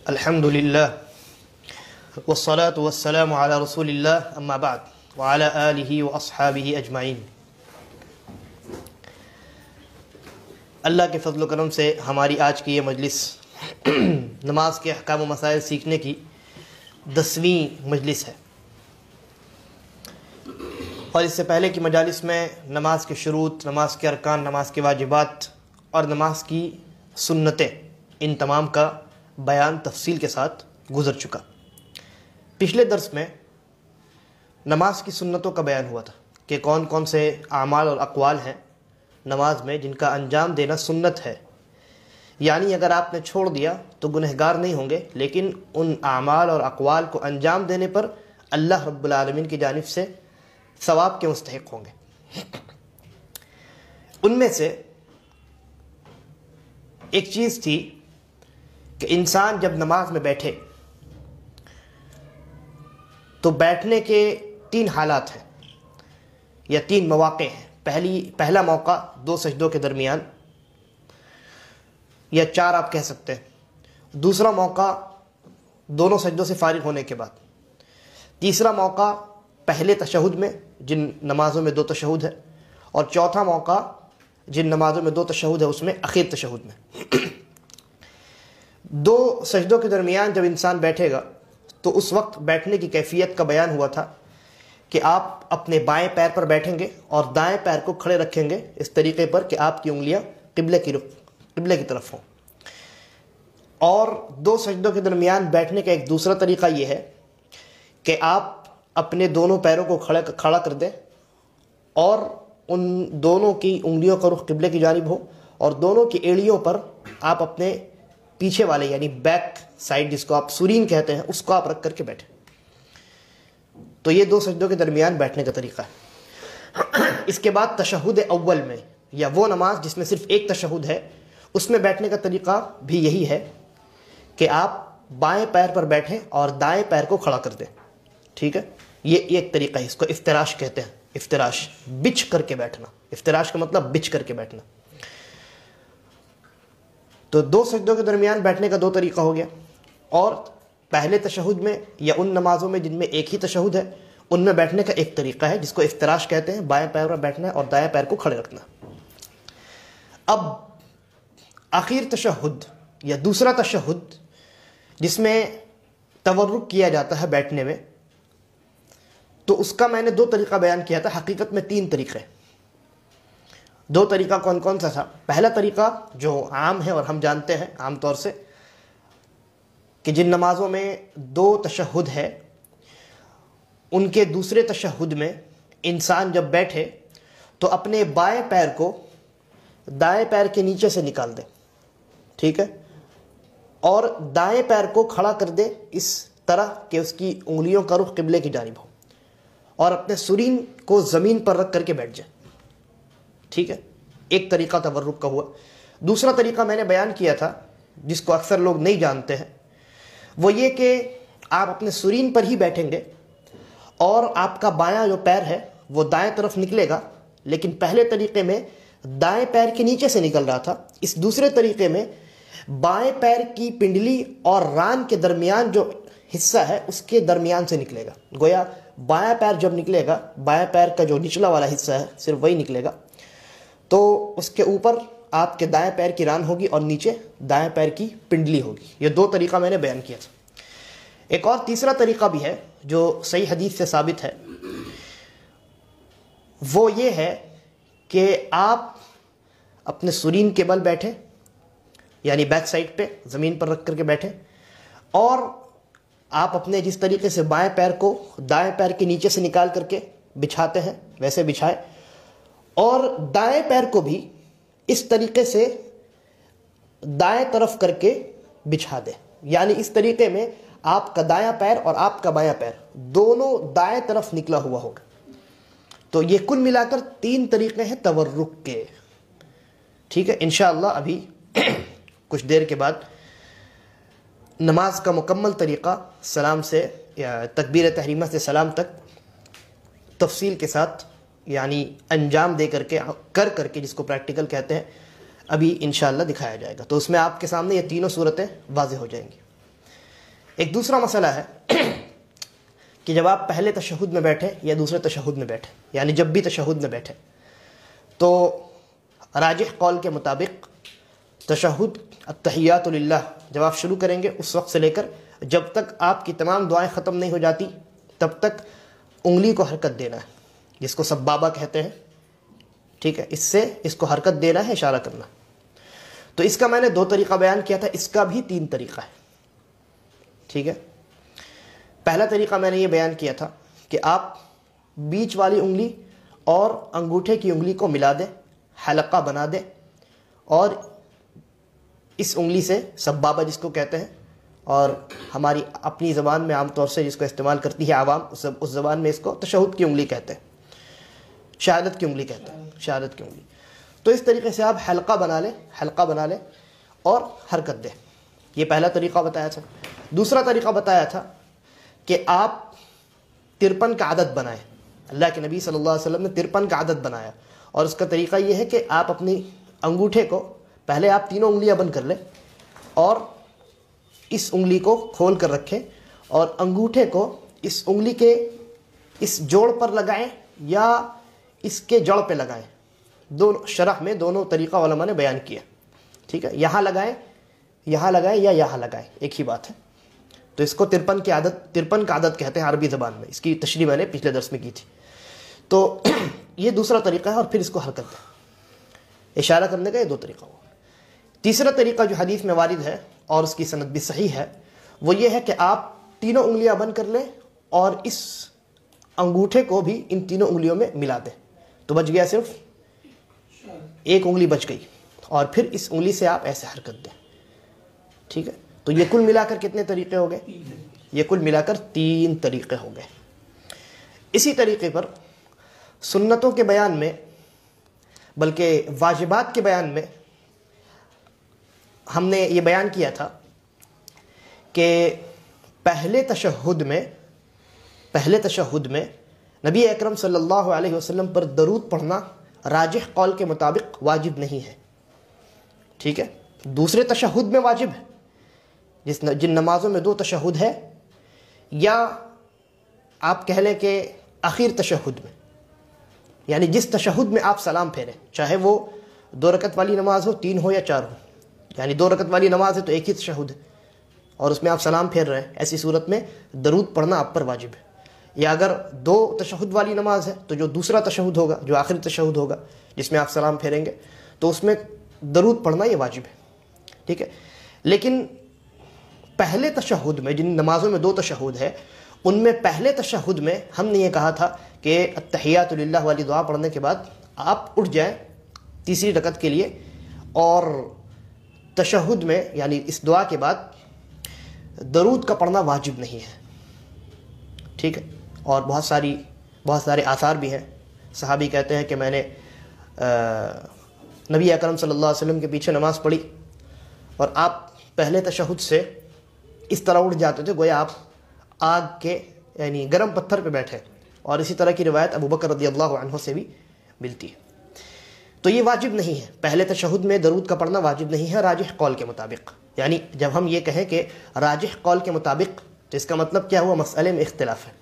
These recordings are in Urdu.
الحمد للہ والصلاة والسلام علی رسول اللہ اما بعد وعلی آلہ واصحابہ اجمعین۔ اللہ کے فضل و کرم سے ہماری آج کی یہ مجلس نماز کے احکام و مسائل سیکھنے کی 10ویں مجلس ہے، اور اس سے پہلے کی مجالس میں نماز کے شروط، نماز کے ارکان، نماز کے واجبات اور نماز کی سنتیں، ان تمام کا بیان تفصیل کے ساتھ گزر چکا۔ پچھلے درس میں نماز کی سنتوں کا بیان ہوا تھا کہ کون کون سے اعمال اور اقوال ہیں نماز میں جن کا انجام دینا سنت ہے، یعنی اگر آپ نے چھوڑ دیا تو گنہگار نہیں ہوں گے، لیکن ان اعمال اور اقوال کو انجام دینے پر اللہ رب العالمین کی جانب سے ثواب کے مستحق ہوں گے۔ ان میں سے ایک چیز تھی کہ انسان جب نماز میں بیٹھے تو بیٹھنے کے 3 حالات ہیں یا 3 مواقع ہیں۔ پہلا موقع 2 سجدوں کے درمیان یا 4 آپ کہہ سکتے ہیں۔ دوسرا موقع دونوں سجدوں سے فارغ ہونے کے بعد۔ تیسرا موقع پہلے تشہد میں، جن نمازوں میں 2 تشہد ہے، اور چوتھا موقع جن نمازوں میں 2 تشہد ہے اس میں اخیر تشہد میں۔ 2 سجدوں کے درمیان جب انسان بیٹھے گا تو اس وقت بیٹھنے کی کیفیت کا بیان ہوا تھا کہ آپ اپنے بائیں پیر پر بیٹھیں گے اور دائیں پیر کو کھڑے رکھیں گے اس طریقے پر کہ آپ کی انگلیاں قبلے کی طرف ہوں۔ اور 2 سجدوں کے درمیان بیٹھنے کا ایک دوسرا طریقہ یہ ہے کہ آپ اپنے دونوں پیروں کو کھڑا کر دیں اور ان دونوں کی انگلیوں کا رخ قبلے کی جانب ہو، اور دونوں کی ایڑیوں پر آپ اپنے پیچھے والے یعنی بیک سائڈ، جس کو آپ سورین کہتے ہیں، اس کو آپ رکھ کر کے بیٹھیں۔ تو یہ 2 سجدوں کے درمیان بیٹھنے کا طریقہ ہے۔ اس کے بعد تشہد اول میں، یا وہ نماز جس میں صرف ایک تشہد ہے، اس میں بیٹھنے کا طریقہ بھی یہی ہے کہ آپ بائیں پیر پر بیٹھیں اور دائیں پیر کو کھڑا کر دیں۔ ٹھیک ہے، یہ ایک طریقہ ہے، اس کو افتراش کہتے ہیں۔ افتراش، بچھ کر کے بیٹھنا۔ افتراش کا مطلب بچھ کر کے بیٹھنا۔ تو 2 سجدوں کے درمیان بیٹھنے کا 2 طریقہ ہو گیا، اور پہلے تشہد میں یا ان نمازوں میں جن میں ایک ہی تشہد ہے ان میں بیٹھنے کا ایک طریقہ ہے جس کو افتراش کہتے ہیں۔ بائیں پیر پر بیٹھنا ہے اور دائیں پیر کو کھڑے رکھنا۔ اب آخر تشہد یا دوسرا تشہد جس میں تورک کیا جاتا ہے بیٹھنے میں، تو اس کا میں نے 2 طریقہ بیان کیا تھا، حقیقت میں 3 طریقے۔ 2 طریقہ کون کون سا تھا؟ پہلا طریقہ جو عام ہے اور ہم جانتے ہیں عام طور سے کہ جن نمازوں میں 2 تشہد ہے، ان کے دوسرے تشہد میں انسان جب بیٹھے تو اپنے بائیں پیر کو دائیں پیر کے نیچے سے نکال دے، ٹھیک ہے، اور دائیں پیر کو کھڑا کر دے اس طرح کہ اس کی انگلیوں کا رخ قبلے کی جانب ہو، اور اپنے سرین کو زمین پر رکھ کر کے بیٹھ جائے۔ ٹھیک ہے، ایک طریقہ تورک کا ہوا۔ دوسرا طریقہ میں نے بیان کیا تھا جس کو اکثر لوگ نہیں جانتے ہیں، وہ یہ کہ آپ اپنے سرین پر ہی بیٹھیں گے اور آپ کا بایاں جو پیر ہے وہ دائیں طرف نکلے گا، لیکن پہلے طریقے میں دائیں پیر کے نیچے سے نکل رہا تھا، اس دوسرے طریقے میں بائیں پیر کی پنڈلی اور ران کے درمیان جو حصہ ہے اس کے درمیان سے نکلے گا۔ گویا بایاں پیر جب نکلے گا، بایاں پیر کا جو نچلا والا حصہ ہے صرف وہی نکلے گا، تو اس کے اوپر آپ کے دائیں پیر کی ران ہوگی اور نیچے دائیں پیر کی پنڈلی ہوگی۔ یہ 2 طریقہ میں نے بیان کیا تھا۔ ایک اور تیسرا طریقہ بھی ہے جو صحیح حدیث سے ثابت ہے، وہ یہ ہے کہ آپ اپنے سرین کے بل بیٹھیں، یعنی بیک سائڈ پہ زمین پر رکھ کر کے بیٹھیں، اور آپ اپنے جس طریقے سے بائیں پیر کو دائیں پیر کے نیچے سے نکال کر کے بچھاتے ہیں ویسے بچھائیں، اور دائیں پیر کو بھی اس طریقے سے دائیں طرف کر کے بچھا دیں، یعنی اس طریقے میں آپ کا دایاں پیر اور آپ کا بایاں پیر دونوں دائیں طرف نکلا ہوا ہوگا۔ تو یہ کل ملا کر 3 طریقے ہیں تورک کے۔ ٹھیک ہے، انشاءاللہ ابھی کچھ دیر کے بعد نماز کا مکمل طریقہ سلام سے یا تکبیر تحریمہ سے سلام تک تفصیل کے ساتھ، یعنی انجام دے کر کے جس کو پریکٹیکل کہتے ہیں، ابھی انشاءاللہ دکھایا جائے گا۔ تو اس میں آپ کے سامنے یہ تینوں صورتیں واضح ہو جائیں گی۔ ایک دوسرا مسئلہ ہے کہ جب آپ پہلے تشہد میں بیٹھے یا دوسرے تشہد میں بیٹھے، یعنی جب بھی تشہد میں بیٹھے، تو راجح قول کے مطابق تشہد التحیات للہ جب آپ شروع کریں گے اس وقت سے لے کر جب تک آپ کی تمام دعائیں ختم نہیں ہو جاتی تب تک انگلی کو حرکت دینا ہے، جس کو سبابہ کہتے ہیں، ٹھیک ہے، اس کو حرکت دینا ہے، اشارہ کرنا۔ تو اس کا میں نے 2 طریقہ بیان کیا تھا، اس کا بھی 3 طریقہ ہے، ٹھیک ہے۔ پہلا طریقہ میں نے یہ بیان کیا تھا کہ آپ بیچ والی انگلی اور انگوٹھے کی انگلی کو ملا دیں، حلقہ بنا دیں، اور اس انگلی سے سبابہ جس کو کہتے ہیں، اور ہماری اپنی زبان میں عام طور سے جس کو استعمال کرتی ہے عوام، اس زبان میں اس کو تشہد کی انگلی کہتے ہیں، شہادت کی انگلی کہتے ہیں، شہادت کی انگلی۔ تو اس طریقے سے آپ حلقہ بنا لیں اور حرکت دیں۔ یہ پہلا طریقہ بتایا تھا۔ دوسرا طریقہ بتایا تھا کہ آپ 53 کا عدد بنائیں۔ اللہ کے نبی صلی اللہ علیہ وسلم نے 53 کا عدد بنایا، اور اس کا طریقہ یہ ہے کہ آپ اپنی انگوٹھے کو پہلے آپ تینوں انگلیاں بند کر لیں اور اس انگلی کو کھول کر رکھیں، اور انگوٹھے کو اس انگلی کے اس جوڑ پر لگائیں یا اس کے جڑ پہ لگائیں۔ دونوں شرح میں دونوں طریقہ علماء نے بیان کیا، ٹھیک ہے، یہاں لگائیں یا یہاں لگائیں، ایک ہی بات ہے۔ تو اس کو 53 کا عدد کہتے ہیں عربی زبان میں، اس کی تشریح میں نے پچھلے درس میں کی تھی۔ تو یہ دوسرا طریقہ ہے، اور پھر اس کو حرکت دیں، اشارہ کرنے کا یہ 2 طریقہ ہوا۔ تیسرا طریقہ جو حدیث میں وارد ہے اور اس کی سند بھی صحیح ہے، وہ یہ ہے کہ آپ تینوں انگلیاں بند کر لیں اور اس انگوٹھے کو بھی ان تینوں انگلیوں میں ملا دیں، تو بچ گیا صرف ایک انگلی بچ گئی، اور پھر اس انگلی سے آپ ایسے حرکت دیں، ٹھیک ہے۔ تو یہ کل ملا کر کتنے طریقے ہو گئے؟ یہ کل ملا کر 3 طریقے ہو گئے۔ اسی طریقے پر سنتوں کے بیان میں، بلکہ واجبات کے بیان میں ہم نے یہ بیان کیا تھا کہ پہلے تشہد میں نبی اکرم صلی اللہ علیہ وسلم پر درود پڑھنا راجح قول کے مطابق واجب نہیں ہے، ٹھیک ہے۔ دوسرے تشہد میں واجب ہے، جن نمازوں میں 2 تشہد ہے، یا آپ کہہ لیں کہ اخیر تشہد میں، یعنی جس تشہد میں آپ سلام پھیریں، چاہے وہ 2 رکعت والی نماز ہو، 3 ہو یا 4 ہو، یعنی 2 رکعت والی نماز ہے تو ایک ہی تشہد ہے اور اس میں آپ سلام پھیر رہے ہیں، ایسی صورت میں درود پڑھنا آپ پر واجب ہے۔ یا اگر 2 تشہد والی نماز ہے تو جو دوسرا تشہد ہوگا، جو آخری تشہد ہوگا جس میں آپ سلام پھیریں گے، تو اس میں درود پڑھنا یہ واجب ہے، ٹھیک ہے۔ لیکن پہلے تشہد میں، جن نمازوں میں 2 تشہد ہے، ان میں پہلے تشہد میں ہم نے یہ کہا تھا کہ التحیات للہ والی دعا پڑھنے کے بعد آپ اٹھ جائیں تیسری رکعت کے لیے، اور تشہد میں یعنی اس دعا کے بعد درود کا پڑھنا واجب نہیں ہے، ٹھیک ہے۔ اور بہت سارے آثار بھی ہیں، صحابی کہتے ہیں کہ میں نے نبی اکرم صلی اللہ علیہ وسلم کے پیچھے نماز پڑھی اور آپ پہلے تشہد سے اس طرح اٹھ جاتے تھے گویا آپ آگ کے یعنی گرم پتھر پہ بیٹھے، اور اسی طرح کی روایت ابو بکر رضی اللہ عنہ سے بھی ملتی ہے۔ تو یہ واجب نہیں ہے، پہلے تشہد میں درود کا پڑھنا واجب نہیں ہے راجح قول کے مطابق۔ یعنی جب ہم یہ کہیں کہ راجح قول کے مطابق، تو اس کا مطلب کیا ہوا؟ مسئلے میں اختلاف ہے،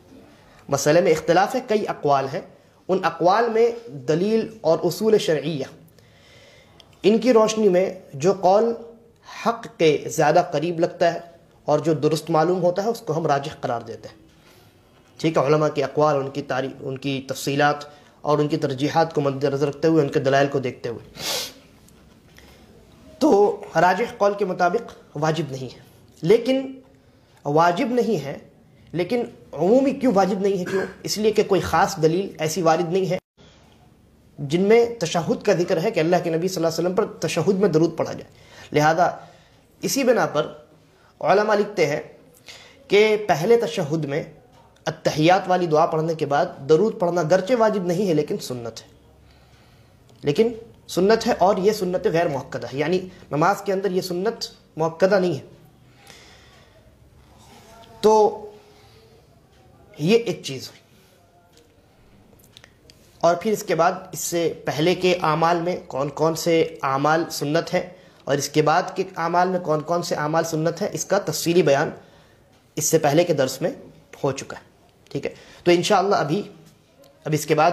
مسئلے میں اختلاف ہے، کئی اقوال ہیں، ان اقوال میں دلیل اور اصول شرعیہ، ان کی روشنی میں جو قول حق کے زیادہ قریب لگتا ہے اور جو درست معلوم ہوتا ہے اس کو ہم راجح قرار دیتے ہیں، ٹھیک ہے۔ علماء کی اقوال، ان کی تعریف، ان کی تفصیلات اور ان کی ترجیحات کو مد نظر رکھتے ہوئے، ان کے دلائل کو دیکھتے ہوئے، تو راجح قول کے مطابق واجب نہیں ہے۔ لیکن واجب نہیں ہے، لیکن عمومی کیوں واجب نہیں ہے؟ کیوں؟ اس لیے کہ کوئی خاص دلیل ایسی وارد نہیں ہے جن میں تشہد کا ذکر ہے کہ اللہ کے نبی صلی اللہ علیہ وسلم پر تشہد میں درود پڑھا جائے۔ لہذا اسی بنا پر علماء لکھتے ہیں کہ پہلے تشہد میں التحیات والی دعا پڑھنے کے بعد درود پڑھنا گرچہ واجب نہیں ہے لیکن سنت ہے، اور یہ سنت غیر مؤکدہ ہے، یعنی نماز کے اندر یہ سنت مؤکدہ نہیں ہے۔ تو یہ ایک چیز ہوئی، اور پھر اس کے بعد اس سے پہلے کے اعمال میں کون کون سے اعمال سنت ہیں اور اس کے بعد کے اعمال میں کون کون سے اعمال سنت ہیں، اس کا تفصیلی بیان اس سے پہلے کے درس میں ہو چکا ہے. ٹھیک ہے, تو انشاءاللہ اب اس کے بعد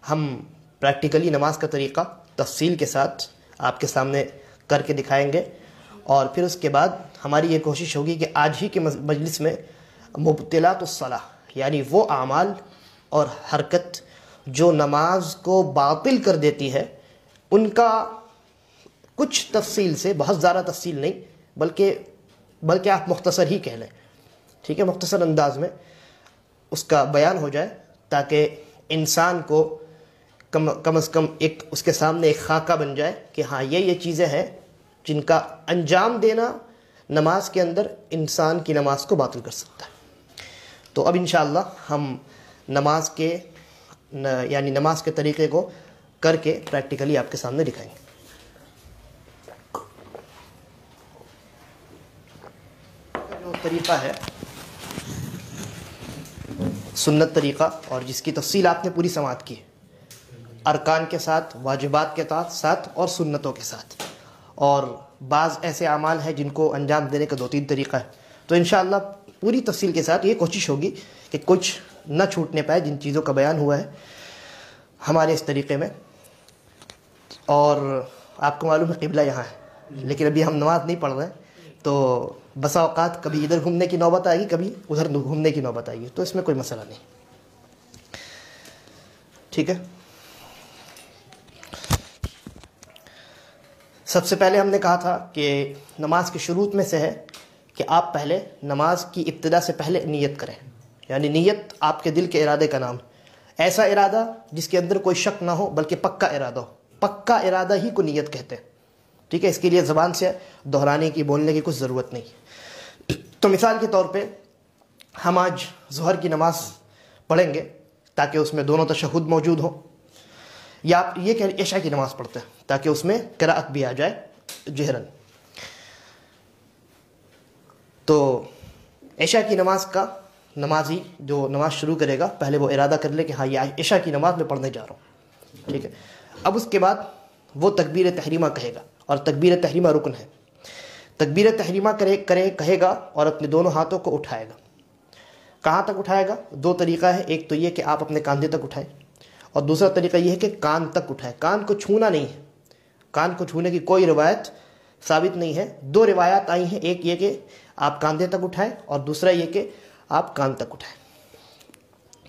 ہم پریکٹیکلی نماز کا طریقہ تفصیل کے ساتھ آپ کے سامنے کر کے دکھائیں گے, اور پھر اس کے بعد ہماری یہ کوشش ہوگی کہ آج ہی کے مجلس میں مبطلات الصلاح, یعنی وہ اعمال اور حرکت جو نماز کو باطل کر دیتی ہے, ان کا کچھ تفصیل سے, بہت زیادہ تفصیل نہیں بلکہ آپ مختصر ہی کہہ لیں, ٹھیک ہے, مختصر انداز میں اس کا بیان ہو جائے, تاکہ انسان کو کم از کم ایک اس کے سامنے ایک خاکہ بن جائے کہ ہاں یہ چیزیں ہیں جن کا انجام دینا نماز کے اندر انسان کی نماز کو باطل کر سکتا ہے. تو اب انشاءاللہ ہم نماز کے طریقے کو کر کے پریکٹیکلی آپ کے سامنے دکھائیں گے. جو طریقہ ہے سنت طریقہ, اور جس کی تفصیل آپ نے پوری سماعت کی, ارکان کے ساتھ, واجبات کے ساتھ اور سنتوں کے ساتھ, اور بعض ایسے اعمال ہیں جن کو انجام دینے کا 2-3 طریقہ ہے. تو انشاءاللہ پوری تفصیل کے ساتھ یہ کوشش ہوگی کہ کچھ نہ چھوٹنے پائے جن چیزوں کا بیان ہوا ہے ہمارے اس طریقے میں. اور آپ کو معلوم ہے قبلہ یہاں ہے, لیکن ابھی ہم نماز نہیں پڑھ رہے ہیں, تو بسا اوقات کبھی ادھر گھومنے کی نوبت آئے گی, کبھی ادھر گھومنے کی نوبت آئے گی, تو اس میں کوئی مسئلہ نہیں. ٹھیک ہے, سب سے پہلے ہم نے کہا تھا کہ نماز کے شروط میں سے ہے کہ آپ پہلے نماز کی ابتدا سے پہلے نیت کریں, یعنی نیت آپ کے دل کے ارادے کا نام, ایسا ارادہ جس کے اندر کوئی شک نہ ہو بلکہ پکا ارادہ ہو. پکا ارادہ ہی کو نیت کہتے ہیں. ٹھیک ہے, اس کے لیے زبان سے دہرانے کی, بولنے کی کچھ ضرورت نہیں. تو مثال کے طور پہ ہم آج ظہر کی نماز پڑھیں گے تاکہ اس میں دونوں تشہد موجود ہوں, یا آپ یہ کہ عشاء کی نماز پڑھتے ہیں تاکہ اس میں قراءت بھی آ جائے جہرن. تو عشاء کی نماز کا نمازی جو نماز شروع کرے گا پہلے وہ ارادہ کر لے کہ ہاں یہ عشاء کی نماز میں پڑھنے جا رہا ہوں. ٹھیک ہے, اب اس کے بعد وہ تکبیر تحریمہ کہے گا, اور تکبیر تحریمہ رکن ہے. تکبیر تحریمہ کہے گا اور اپنے دونوں ہاتھوں کو اٹھائے گا. کہاں تک اٹھائے گا؟ 2 طریقہ ہے, ایک تو یہ کہ آپ اپنے کاندھے تک اٹھائیں, اور دوسرا طریقہ یہ ہے کہ کان تک اٹھائیں. کان کو چھونا نہیں ہے, کان کو چھونے کی کوئی روایت ثابت نہیں ہے. 2 روایات آئی ہیں, ایک یہ کہ آپ کاندھے تک اٹھائیں, اور دوسرا یہ کہ آپ کان تک اٹھائیں.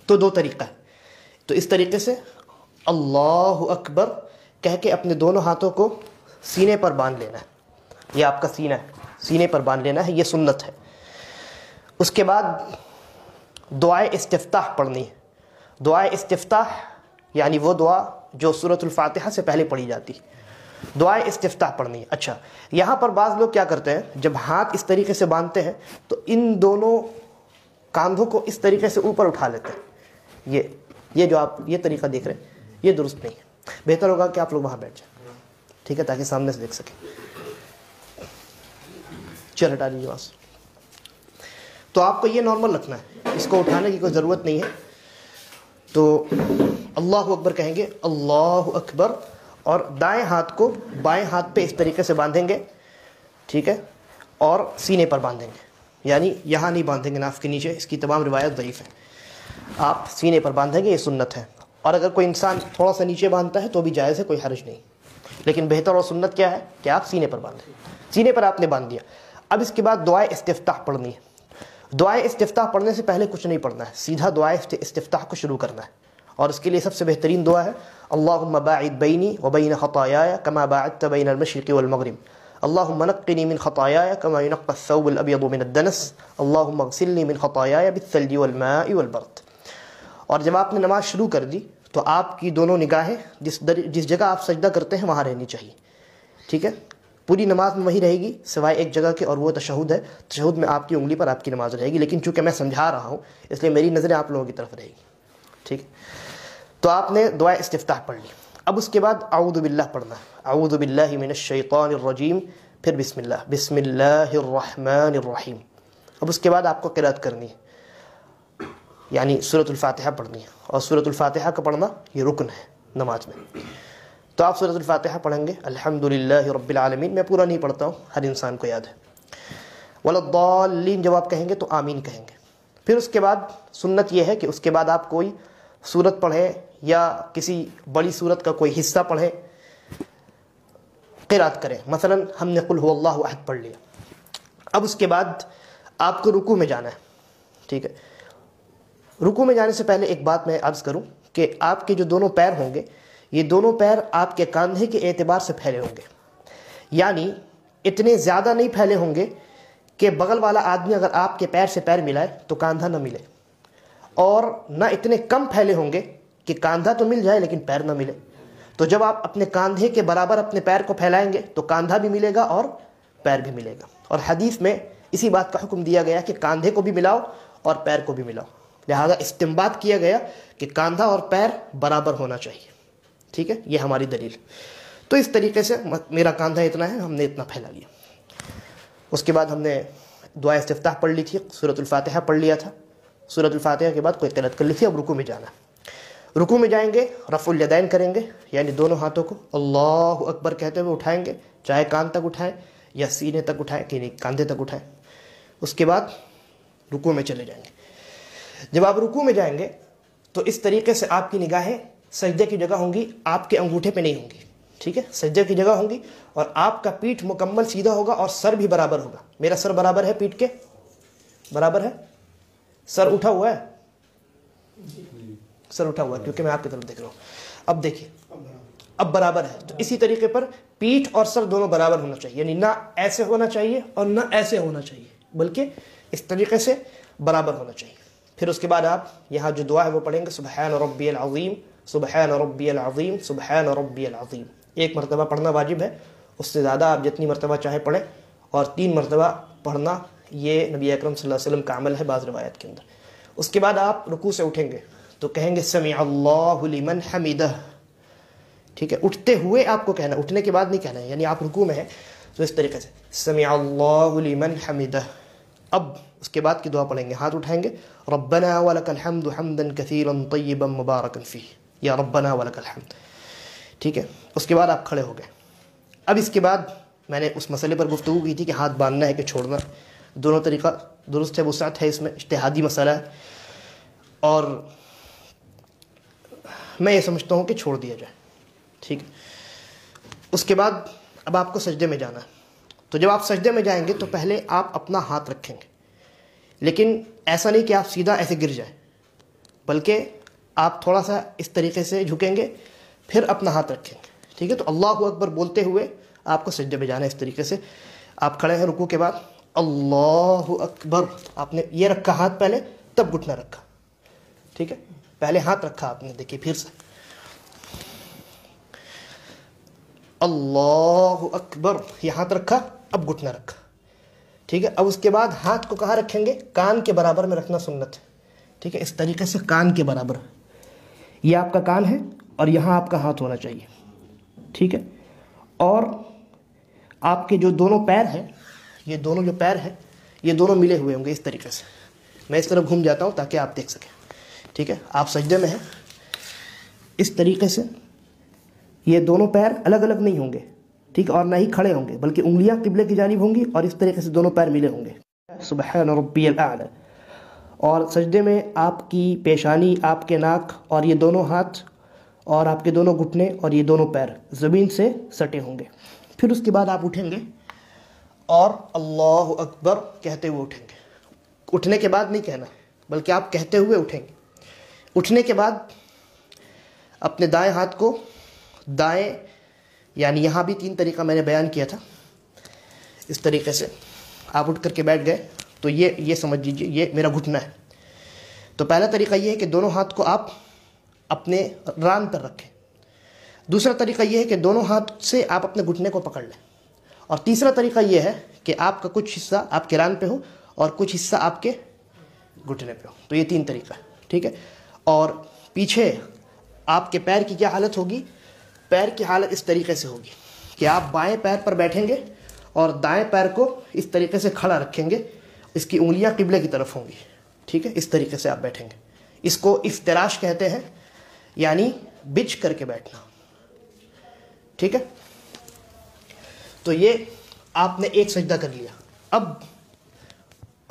تو 2 طریقہ ہے. تو اس طریقے سے اللہ اکبر کہہ کے اپنے دونوں ہاتھوں کو سینے پر باندھ لینا ہے. یہ آپ کا سینہ ہے, سینے پر باندھ لینا ہے, یہ سنت ہے. اس کے بعد دعائے استفتاح پڑھنی ہے. دعائے استفتاح یعنی وہ دعا جو سورۃ الفاتحہ سے پہلے پڑھی جاتی, دعائے استفتاح پڑھنی ہے. اچھا, یہاں پر بعض لوگ کیا کرتے ہیں, جب ہاتھ اس طریقے سے باندھتے ہیں تو ان دونوں کاندھوں کو اس طریقے سے اوپر اٹھا لیتے ہیں. یہ جو آپ یہ طریقہ دیکھ رہے ہیں یہ درست نہیں ہے. بہتر ہوگا کہ آپ لوگ وہاں بیٹھ جائیں, ٹھیک ہے, تاکہ سامنے سے دیکھ سکیں. چل ہٹا لیجیے وہاں سے. تو آپ کو یہ نارمل رکھنا ہے, اس کو اٹھانے کی کوئی ضرورت نہیں ہے. تو اللہ اکبر کہیں گے, اللہ اکبر, اور دائیں ہاتھ کو بائیں ہاتھ پہ اس طریقے سے باندھیں گے, ٹھیک ہے, اور سینے پر باندھیں گے, یعنی یہاں نہیں باندھیں گے ناف کے نیچے, اس کی تمام روایت ضعیف ہے. آپ سینے پر باندھیں گے, یہ سنت ہے. اور اگر کوئی انسان تھوڑا سا نیچے باندھتا ہے تو بھی جائز ہے, کوئی حرج نہیں. لیکن بہتر اور سنت کیا ہے کہ آپ سینے پر باندھیں. سینے پر آپ نے باندھ دیا. اب اس کے بعد دعائے استفتاح پڑھنی ہے. دعائے استفتاح پڑھنے سے پہلے کچھ نہیں پڑھنا ہے, سیدھا دعائے استفتاح کو شروع کرنا ہے. اور اس کے لیے سب سے بہترین دعا ہے اللہم باعد بینی وبین خطایایا کما باعدت بین المشرق والمغرب, اللہم نقنی من خطایایا کما ینقی الثوب الابیض من الدنس, اللہم اغسلنی من خطایایا بالثلج والماء والبرد. اور جب آپ نے نماز شروع کر دی تو آپ کی دونوں نگاہیں جس جگہ آپ سجدہ کرتے ہیں وہاں رہنی چاہیے. ٹھیک ہے, پوری نماز میں وہی رہے گی سوائے ایک جگہ کے, اور وہ تشہد ہے. تشہد میں آپ کی انگلی پر آپ کی نماز رہے گی, لیکن چونکہ میں سمجھا رہا ہوں اس لیے میری نظریں آپ لوگوں کی طرف رہے گی. ٹھیک ہے, تو آپ نے دعائے استفتاح پڑھ لی. اب اس کے بعد اعوذ باللہ پڑھنا ہے, اعوذ باللہ من الشیطان الرجیم, پھر بسم اللہ, بسم اللہ الرحمن الرحیم. اب اس کے بعد آپ کو قرأت کرنی ہے, یعنی سورۃ الفاتحہ پڑھنی ہے. اور سورۃ الفاتحہ کا پڑھنا یہ رکن ہے نماز میں. تو آپ سورۃ الفاتحہ پڑھیں گے الحمدللہ رب العالمین. میں پورا نہیں پڑھتا ہوں, ہر انسان کو یاد ہے. وَلَضَّالِّينَ جب آپ کہیں گے تو آمین کہیں گے۔ پھر اس کے بعد سنت یہ ہے کہ اس کے بعد آپ کوئی سورت پڑھیں یا کسی بڑی سورت کا کوئی حصہ پڑھیں، قرات کریں۔ مثلا ہم نے قل هو اللہ احد پڑھ لیا، اب اس کے بعد آپ کو رکوع میں جانا ہے، ٹھیک ہے۔ رکوع میں جانے سے پہلے ایک بات میں عرض کروں کہ آپ کے جو دونوں پیر ہوں گے، یہ دونوں پیر آپ کے کاندھے کے اعتبار سے پھیلے ہوں گے، یعنی اتنے زیادہ نہیں پھیلے ہوں گے کہ بغل والا آدمی اگر آپ کے پیر سے پیر ملائے تو کاندھا نہ ملے، اور نہ اتنے کم پھیلے ہوں گے کہ کاندھا تو مل جائے لیکن پیر نہ ملے۔ تو جب آپ اپنے کاندھے کے برابر اپنے پیر کو پھیلائیں گے تو کاندھا بھی ملے گا اور پیر بھی ملے گا، اور حدیث میں اسی بات کا حکم دیا گیا کہ کاندھے کو بھی ملاؤ اور پیر کو بھی ملاؤ، لہذا استنباط کیا گیا کہ کاندھا اور پیر برابر ہونا چاہیے، ٹھیک ہے، یہ ہماری دلیل۔ تو اس طریقے سے میرا کاندھا اتنا ہے، ہم نے اتنا پھیلا لیا۔ اس کے بعد ہم نے دعا استفتاح پڑھ لی تھی، سورۃ الفاتحہ پڑھ لیا تھا، سورۃ الفاتحہ کے بعد کوئی قرات کر لی تھی۔ اب رکوع میں جانا ہے، رکوع میں جائیں گے، رفع الیدین کریں گے، یعنی دونوں ہاتھوں کو اللہ اکبر کہتے ہوئے اٹھائیں گے، چاہے کان تک اٹھائیں یا سینے تک اٹھائیں کہ نہیں کاندھے تک اٹھائیں۔ اس کے بعد رکوع میں چلے جائیں گے۔ جب آپ رکوع میں جائیں گے تو اس طریقے سے آپ کی نگاہیں سجدے کی جگہ ہوں گی، آپ کے انگوٹھے پہ نہیں ہوں گی، ٹھیک ہے، سجدے کی جگہ ہوں گی، اور آپ کا پیٹھ مکمل سیدھا ہوگا اور سر بھی برابر ہوگا۔ میرا سر برابر ہے پیٹھ کے؟ برابر ہے؟ سر اٹھا ہوا ہے؟ سر اٹھا ہوا ہے کیونکہ میں آپ کی طرف دیکھ رہا ہوں۔ اب دیکھیے، اب برابر ہے، تو اسی طریقے پر پیٹھ اور سر دونوں برابر ہونا چاہیے، یعنی نہ ایسے ہونا چاہیے اور نہ ایسے ہونا چاہیے، بلکہ اس طریقے سے برابر ہونا چاہیے۔ پھر اس کے بعد آپ یہاں جو دعا ہے وہ پڑھیں گے، سبحان ربی العظیم، سبحان ربی العظیم، سبحان ربی العظیم۔ ایک مرتبہ پڑھنا واجب ہے، اس سے زیادہ آپ جتنی مرتبہ چاہے پڑھیں، اور 3 مرتبہ پڑھنا یہ نبی اکرم صلی اللہ علیہ وسلم کا عمل ہے بعض روایت کے اندر۔ اس کے بعد آپ رکوع سے اٹھیں گے تو کہیں گے سمع اللہ لمن حمدہ، ٹھیک ہے، اٹھتے ہوئے آپ کو کہنا، اٹھنے کے بعد نہیں کہنا ہے، یعنی آپ رکوع میں ہیں تو اس طریقے سے سمع اللہ لمن حمدہ۔ اب اس کے بعد کی دعا پڑھیں گے، ہاتھ اٹھائیں گے، ربنا ولک الحمد حمدا کثیرا طیبا مبارکا فیہ، یا ربنا ولک الحمد، ٹھیک ہے۔ اس کے بعد آپ کھڑے ہو گئے۔ اب اس کے بعد میں نے اس مسئلے پر گفتگو کی تھی کہ ہاتھ باندھنا ہے کہ چھوڑنا، دونوں طریقہ درست ہے، وسعت ہے، اس میں اجتہادی مسئلہ ہے، اور میں یہ سمجھتا ہوں کہ چھوڑ دیا جائے، ٹھیک ہے۔ اس کے بعد اب آپ کو سجدے میں جانا ہے، تو جب آپ سجدے میں جائیں گے تو پہلے آپ اپنا ہاتھ رکھیں گے، لیکن ایسا نہیں کہ آپ سیدھا ایسے گر جائیں، بلکہ آپ تھوڑا سا اس طریقے سے جھکیں گے، پھر اپنا ہاتھ رکھیں گے، ٹھیک ہے۔ تو اللہ اکبر بولتے ہوئے آپ کو سجدے میں جانا ہے، اس طریقے سے آپ کھڑے ہیں رکوع کے بعد، اللہ اکبر، آپ نے یہ رکھا ہاتھ پہلے، تب گھٹنا رکھا، ٹھیک ہے، پہلے ہاتھ رکھا آپ نے، دیکھیے پھر سے اللہ اکبر، یہ ہاتھ رکھا، اب گھٹنا رکھا، ٹھیک ہے۔ اب اس کے بعد ہاتھ کو کہاں رکھیں گے؟ کان کے برابر میں رکھنا سنت ہے، ٹھیک ہے، اس طریقے سے کان کے برابر، یہ آپ کا کان ہے اور یہاں آپ کا ہاتھ ہونا چاہیے، ٹھیک ہے۔ اور آپ کے جو دونوں پیر ہیں، یہ دونوں جو پیر ہیں یہ دونوں ملے ہوئے ہوں گے، اس طریقے سے میں اس طرف گھوم جاتا ہوں تاکہ آپ دیکھ سکیں، ٹھیک ہے۔ آپ سجدے میں ہیں، اس طریقے سے یہ دونوں پیر الگ الگ نہیں ہوں گے، ٹھیک، اور نہ ہی کھڑے ہوں گے، بلکہ انگلیاں قبلے کی جانب ہوں گی، اور اس طریقے سے دونوں پیر ملے ہوں گے، سبحان ربی الاعلی۔ اور سجدے میں آپ کی پیشانی، آپ کے ناک اور یہ دونوں ہاتھ اور آپ کے دونوں گھٹنے اور یہ دونوں پیر زمین سے سٹے ہوں گے۔ پھر اس کے بعد آپ اٹھیں گے اور اللہ اکبر کہتے ہوئے اٹھیں گے۔ اٹھنے کے بعد نہیں کہنا، بلکہ آپ کہتے ہوئے اٹھیں گے۔ اٹھنے کے بعد اپنے دائیں ہاتھ کو دائیں، یعنی یہاں بھی 3 طریقہ میں نے بیان کیا تھا، اس طریقے سے آپ اٹھ کر کے بیٹھ گئے تو یہ سمجھ لیجیے یہ میرا گھٹنا ہے۔ تو پہلا طریقہ یہ ہے کہ دونوں ہاتھ کو آپ اپنے ران پر رکھیں، دوسرا طریقہ یہ ہے کہ دونوں ہاتھ سے آپ اپنے گھٹنے کو پکڑ لیں، اور تیسرا طریقہ یہ ہے کہ آپ کا کچھ حصہ آپ کے ران پہ ہو اور کچھ حصہ آپ کے گھٹنے پہ ہو۔ تو یہ 3 طریقہ ہے، ٹھیک ہے۔ اور پیچھے آپ کے پیر کی کیا حالت ہوگی؟ پیر کی حالت اس طریقے سے ہوگی کہ آپ بائیں پیر پر بیٹھیں گے اور دائیں پیر کو اس طریقے سے کھڑا رکھیں گے، اس کی انگلیاں قبلے کی طرف ہوں گی، ٹھیک ہے، اس طریقے سے آپ بیٹھیں گے۔ اس کو افتراش کہتے ہیں، یعنی بچھ کر کے بیٹھنا، ٹھیک ہے۔ تو یہ آپ نے ایک سجدہ کر لیا۔ اب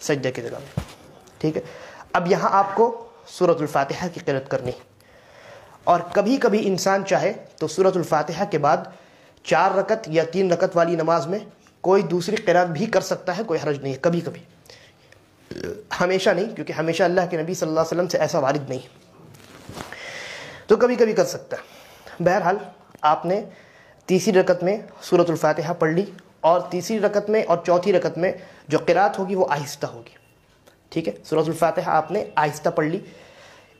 سجدے کی جگہ میں. ٹھیک ہے. اب یہاں آپ کو سورۃ الفاتحہ کی قرأت کرنی ہے، اور کبھی کبھی انسان چاہے تو سورۃ الفاتحہ کے بعد 4 رکعت یا 3 رکعت والی نماز میں کوئی دوسری قرأت بھی کر سکتا ہے، کوئی حرج نہیں ہے. کبھی کبھی، ہمیشہ نہیں، کیونکہ ہمیشہ اللہ کے نبی صلی اللہ علیہ وسلم سے ایسا وارد نہیں، تو کبھی کبھی کر سکتا ہے. بہرحال آپ نے تیسری رکعت میں سورۃ الفاتحہ پڑھ لی، اور تیسری رکعت میں اور چوتھی رکعت میں جو قرأت ہوگی وہ آہستہ ہوگی. ٹھیک ہے. سورۃ الفاتحہ آپ نے آہستہ پڑھ لی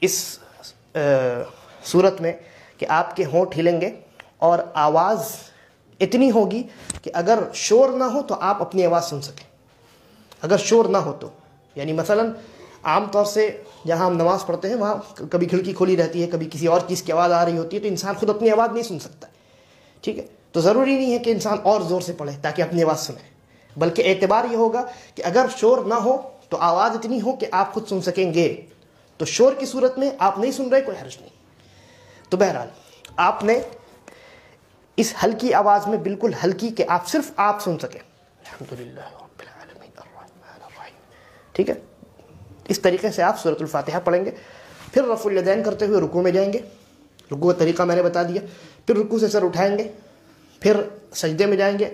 اس صورت میں کہ آپ کے ہونٹ ہلیں گے اور آواز اتنی ہوگی کہ اگر شور نہ ہو تو آپ اپنی آواز سن سکیں. اگر شور نہ ہو تو، یعنی مثلا عام طور سے جہاں ہم نماز پڑھتے ہیں وہاں کبھی کھڑکی کھولی رہتی ہے، کبھی کسی اور چیز کی آواز آ رہی ہوتی ہے، تو انسان خود اپنی آواز نہیں سن سکتا. ٹھیک ہے. تو ضروری نہیں ہے کہ انسان اور زور سے پڑھے تاکہ اپنی آواز سنے، بلکہ اعتبار یہ ہوگا کہ اگر شور نہ ہو تو آواز اتنی ہو کہ آپ خود سن سکیں گے. تو شور کی صورت میں آپ نہیں سن رہے، کوئی حرج نہیں. تو بہرحال آپ نے اس ہلکی آواز میں، بالکل ہلکی کہ آپ صرف آپ سن سکیں، الحمدللہ رب العالمین الرحمن الرحیم. ٹھیک ہے. اس طریقے سے آپ سورۃ الفاتحہ پڑھیں گے. پھر رفع الیدین کرتے ہوئے رکوع میں جائیں گے. رکوع کا طریقہ میں نے بتا دیا. پھر رکوع سے سر اٹھائیں گے، پھر سجدے میں جائیں گے،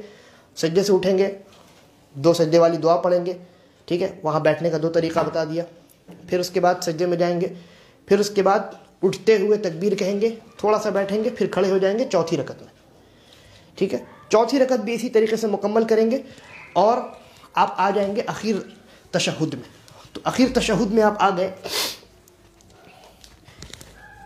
سجدے سے اٹھیں گے، 2 سجدے والی دعا پڑھیں گے. ٹھیک ہے. وہاں بیٹھنے کا 2 طریقہ بتا دیا. پھر اس کے بعد سجدے میں جائیں گے، پھر اس کے بعد اٹھتے ہوئے تکبیر کہیں گے، تھوڑا سا بیٹھیں گے، پھر کھڑے ہو جائیں گے چوتھی رکعت میں. ٹھیک ہے. چوتھی رکعت بھی اسی طریقے سے مکمل کریں گے، اور آپ آ جائیں گے اخیر تشہد میں. تو اخیر تشہد میں آپ آ گئے.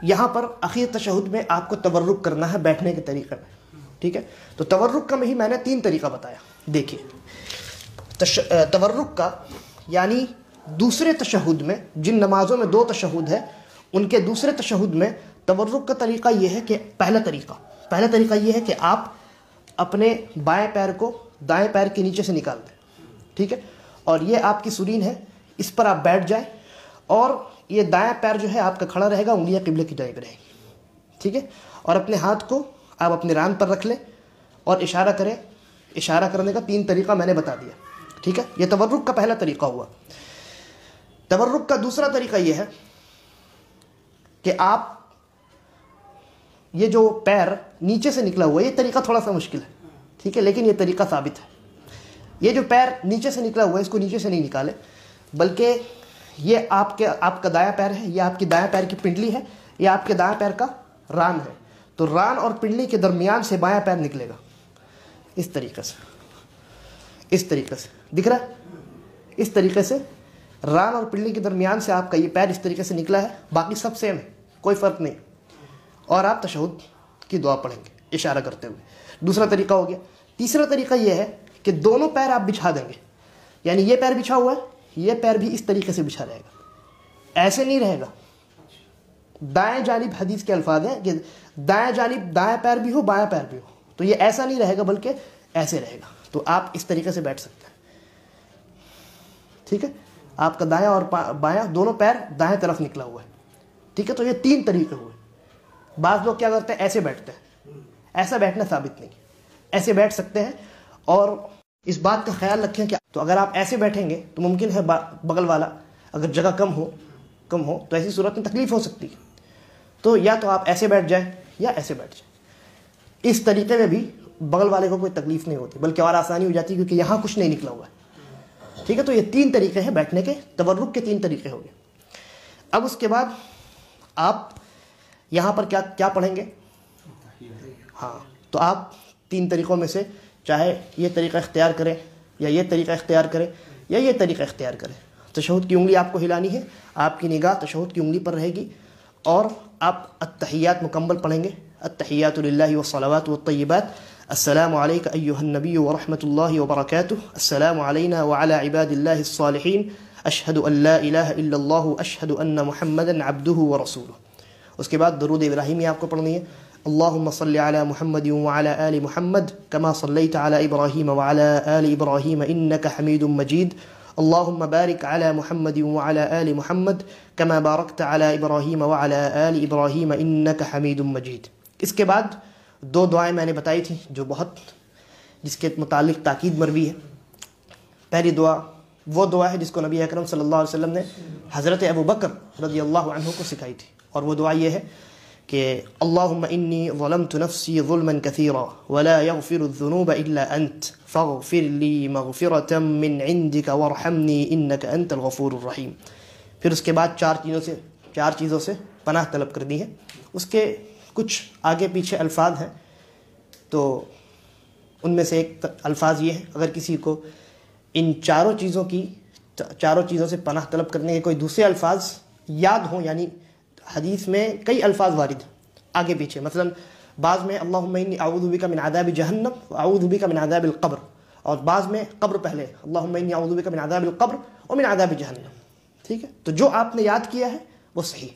یہاں پر اخیر تشہد میں آپ کو تورک کرنا ہے بیٹھنے کے طریقے میں. ٹھیک ہے. تو تورک کا میں نے 3 طریقہ بتایا. دیکھیے، تورک کا یعنی دوسرے تشہد میں، جن نمازوں میں 2 تشہد ہے ان کے دوسرے تشہد میں تورک کا طریقہ یہ ہے کہ پہلا طریقہ یہ ہے کہ آپ اپنے بائیں پیر کو دائیں پیر کے نیچے سے نکال دیں. ٹھیک ہے. اور یہ آپ کی سرین ہے، اس پر آپ بیٹھ جائیں، اور یہ دائیں پیر جو ہے آپ کا کھڑا رہے گا، انگلیاں قبلے کی جانب رہیں گی. ٹھیک ہے. اور اپنے ہاتھ کو آپ اپنے ران پر رکھ لیں اور اشارہ کریں. اشارہ کرنے کا 3 طریقہ میں نے بتا دیا. ٹھیک ہے. یہ تورک کا پہلا طریقہ ہوا. تورک کا دوسرا طریقہ یہ ہے کہ آپ یہ جو پیر نیچے سے نکلا ہوا ہے، یہ طریقہ تھوڑا سا مشکل ہے. ٹھیک ہے. لیکن یہ طریقہ ثابت ہے. یہ جو پیر نیچے سے نکلا ہوا ہے، اس کو نیچے سے نہیں نکالے، بلکہ یہ آپ کا دایاں پیر ہے، یہ آپ کی دایاں پیر کی پنڈلی ہے، یہ آپ کے دایاں پیر کا ران ہے. تو ران اور پنڈلی کے درمیان سے بایاں پیر نکلے گا اس طریقے سے دکھ رہا ہے. اس طریقے سے ران اور پنڈلی کے درمیان سے آپ کا یہ پیر اس طریقے سے نکلا ہے. باقی سب سیم ہے، کوئی فرق نہیں. اور آپ تشہد کی دعا پڑھیں گے اشارہ کرتے ہوئے. دوسرا طریقہ ہو گیا. تیسرا طریقہ یہ ہے کہ دونوں پیر آپ بچھا دیں گے. یعنی یہ پیر بچھا ہوا ہے، یہ پیر بھی اس طریقے سے بچھا رہے گا، ایسے نہیں رہے گا. دائیں جانب حدیث کے الفاظ ہیں کہ دائیں جانب دائیں پیر بھی ہو بایاں پیر بھی ہو، تو یہ ایسا نہیں رہے گا بلکہ ایسے رہے گا. تو آپ اس طریقے سے بیٹھ سکتے ہیں. ٹھیک ہے. آپ کا دایاں اور بایاں دونوں پیر دائیں طرف نکلا ہوا ہے. ٹھیک ہے. تو یہ 3 طریقے ہوئے. بعض لوگ کیا کرتے ہیں، ایسے بیٹھتے ہیں. ایسا بیٹھنا ثابت نہیں. ایسے بیٹھ سکتے ہیں. اور اس بات کا خیال رکھیں کہ تو اگر آپ ایسے بیٹھیں گے تو ممکن ہے بغل والا اگر جگہ کم ہو تو ایسی صورت میں تکلیف ہو سکتی ہے. تو یا تو آپ ایسے بیٹھ جائیں یا ایسے بیٹھ جائیں. اس طریقے میں بھی بغل والے کو کوئی تکلیف نہیں ہوتی، بلکہ اور آسانی ہو جاتی ہے، کیونکہ یہاں کچھ نہیں نکلا ہوا ہے. ٹھیک ہے. تو یہ 3 طریقے ہیں بیٹھنے کے. تورک کے 3 طریقے ہو گئے. اب اس کے بعد آپ یہاں پر کیا پڑھیں گے؟ ہاں. تو آپ 3 طریقوں میں سے چاہے یہ طریقہ اختیار کریں یا یہ طریقہ اختیار کریں یا یہ طریقہ اختیار کریں. تشہد کی انگلی آپ کو ہلانی ہے، آپ کی نگاہ تشہد کی انگلی پر رہے گی، اور آپ التحیات مکمل پڑھیں گے. التحیات للہ والصلوات والطیبات. السلام علیک ایہا النبی ورحمۃ اللہ وبرکاتہ. السلام علینا وعلی عباد اللہ الصالحین. اشہد ان لا الہ الا اللہ اشہد ان محمدا عبدہ ورسولہ. اس کے بعد درود ابراہیمی آپ کو پڑھنی ہے. اللہم صل علی محمد وعلی آل محمد کما صلیت علی ابراہیم وعلی آل ابراہیم انک حمید مجید. اللہم بارک علی محمد وعلی آل محمد کما بارکت علی ابراہیم وعلی آل ابراہیم انک حمید مجید. اس کے بعد 2 دعائیں میں نے بتائی تھیں جو جس کے متعلق تاکید مروی ہے. پہلی دعا وہ دعا ہے جس کو نبی اکرم صلی اللہ علیہ وسلم نے حضرت ابو بکر رضی اللہ عنہ کو سکھائی تھی، اور وہ دعا یہ ہے کہ اللہم انی ظلمت نفسی ظلما کثیرا ولا یغفر الذنوب الا انت فاغفر لی مغفرة من عندک وارحمنی انک انت الغفور الرحیم۔ پھر اس کے بعد چار چیزوں سے پناہ طلب کرنی ہے۔ اس کے کچھ آگے پیچھے الفاظ ہیں، تو ان میں سے ایک الفاظ یہ ہے، اگر کسی کو ان چاروں چیزوں سے پناہ طلب کرنے کے کوئی دوسرے الفاظ یاد ہوں، یعنی حدیث میں کئی الفاظ وارد ہیں آگے پیچھے، مثلا بعض میں اللہم انی اعوذ بک من عذاب جہنم واعوذ بک من عذاب القبر، اور بعض میں قبر پہلے اللہم انی اعوذ بک من عذاب القبر ومن عذاب جہنم، ٹھیک ہے؟ تو جو آپ نے یاد کیا ہے وہ صحیح۔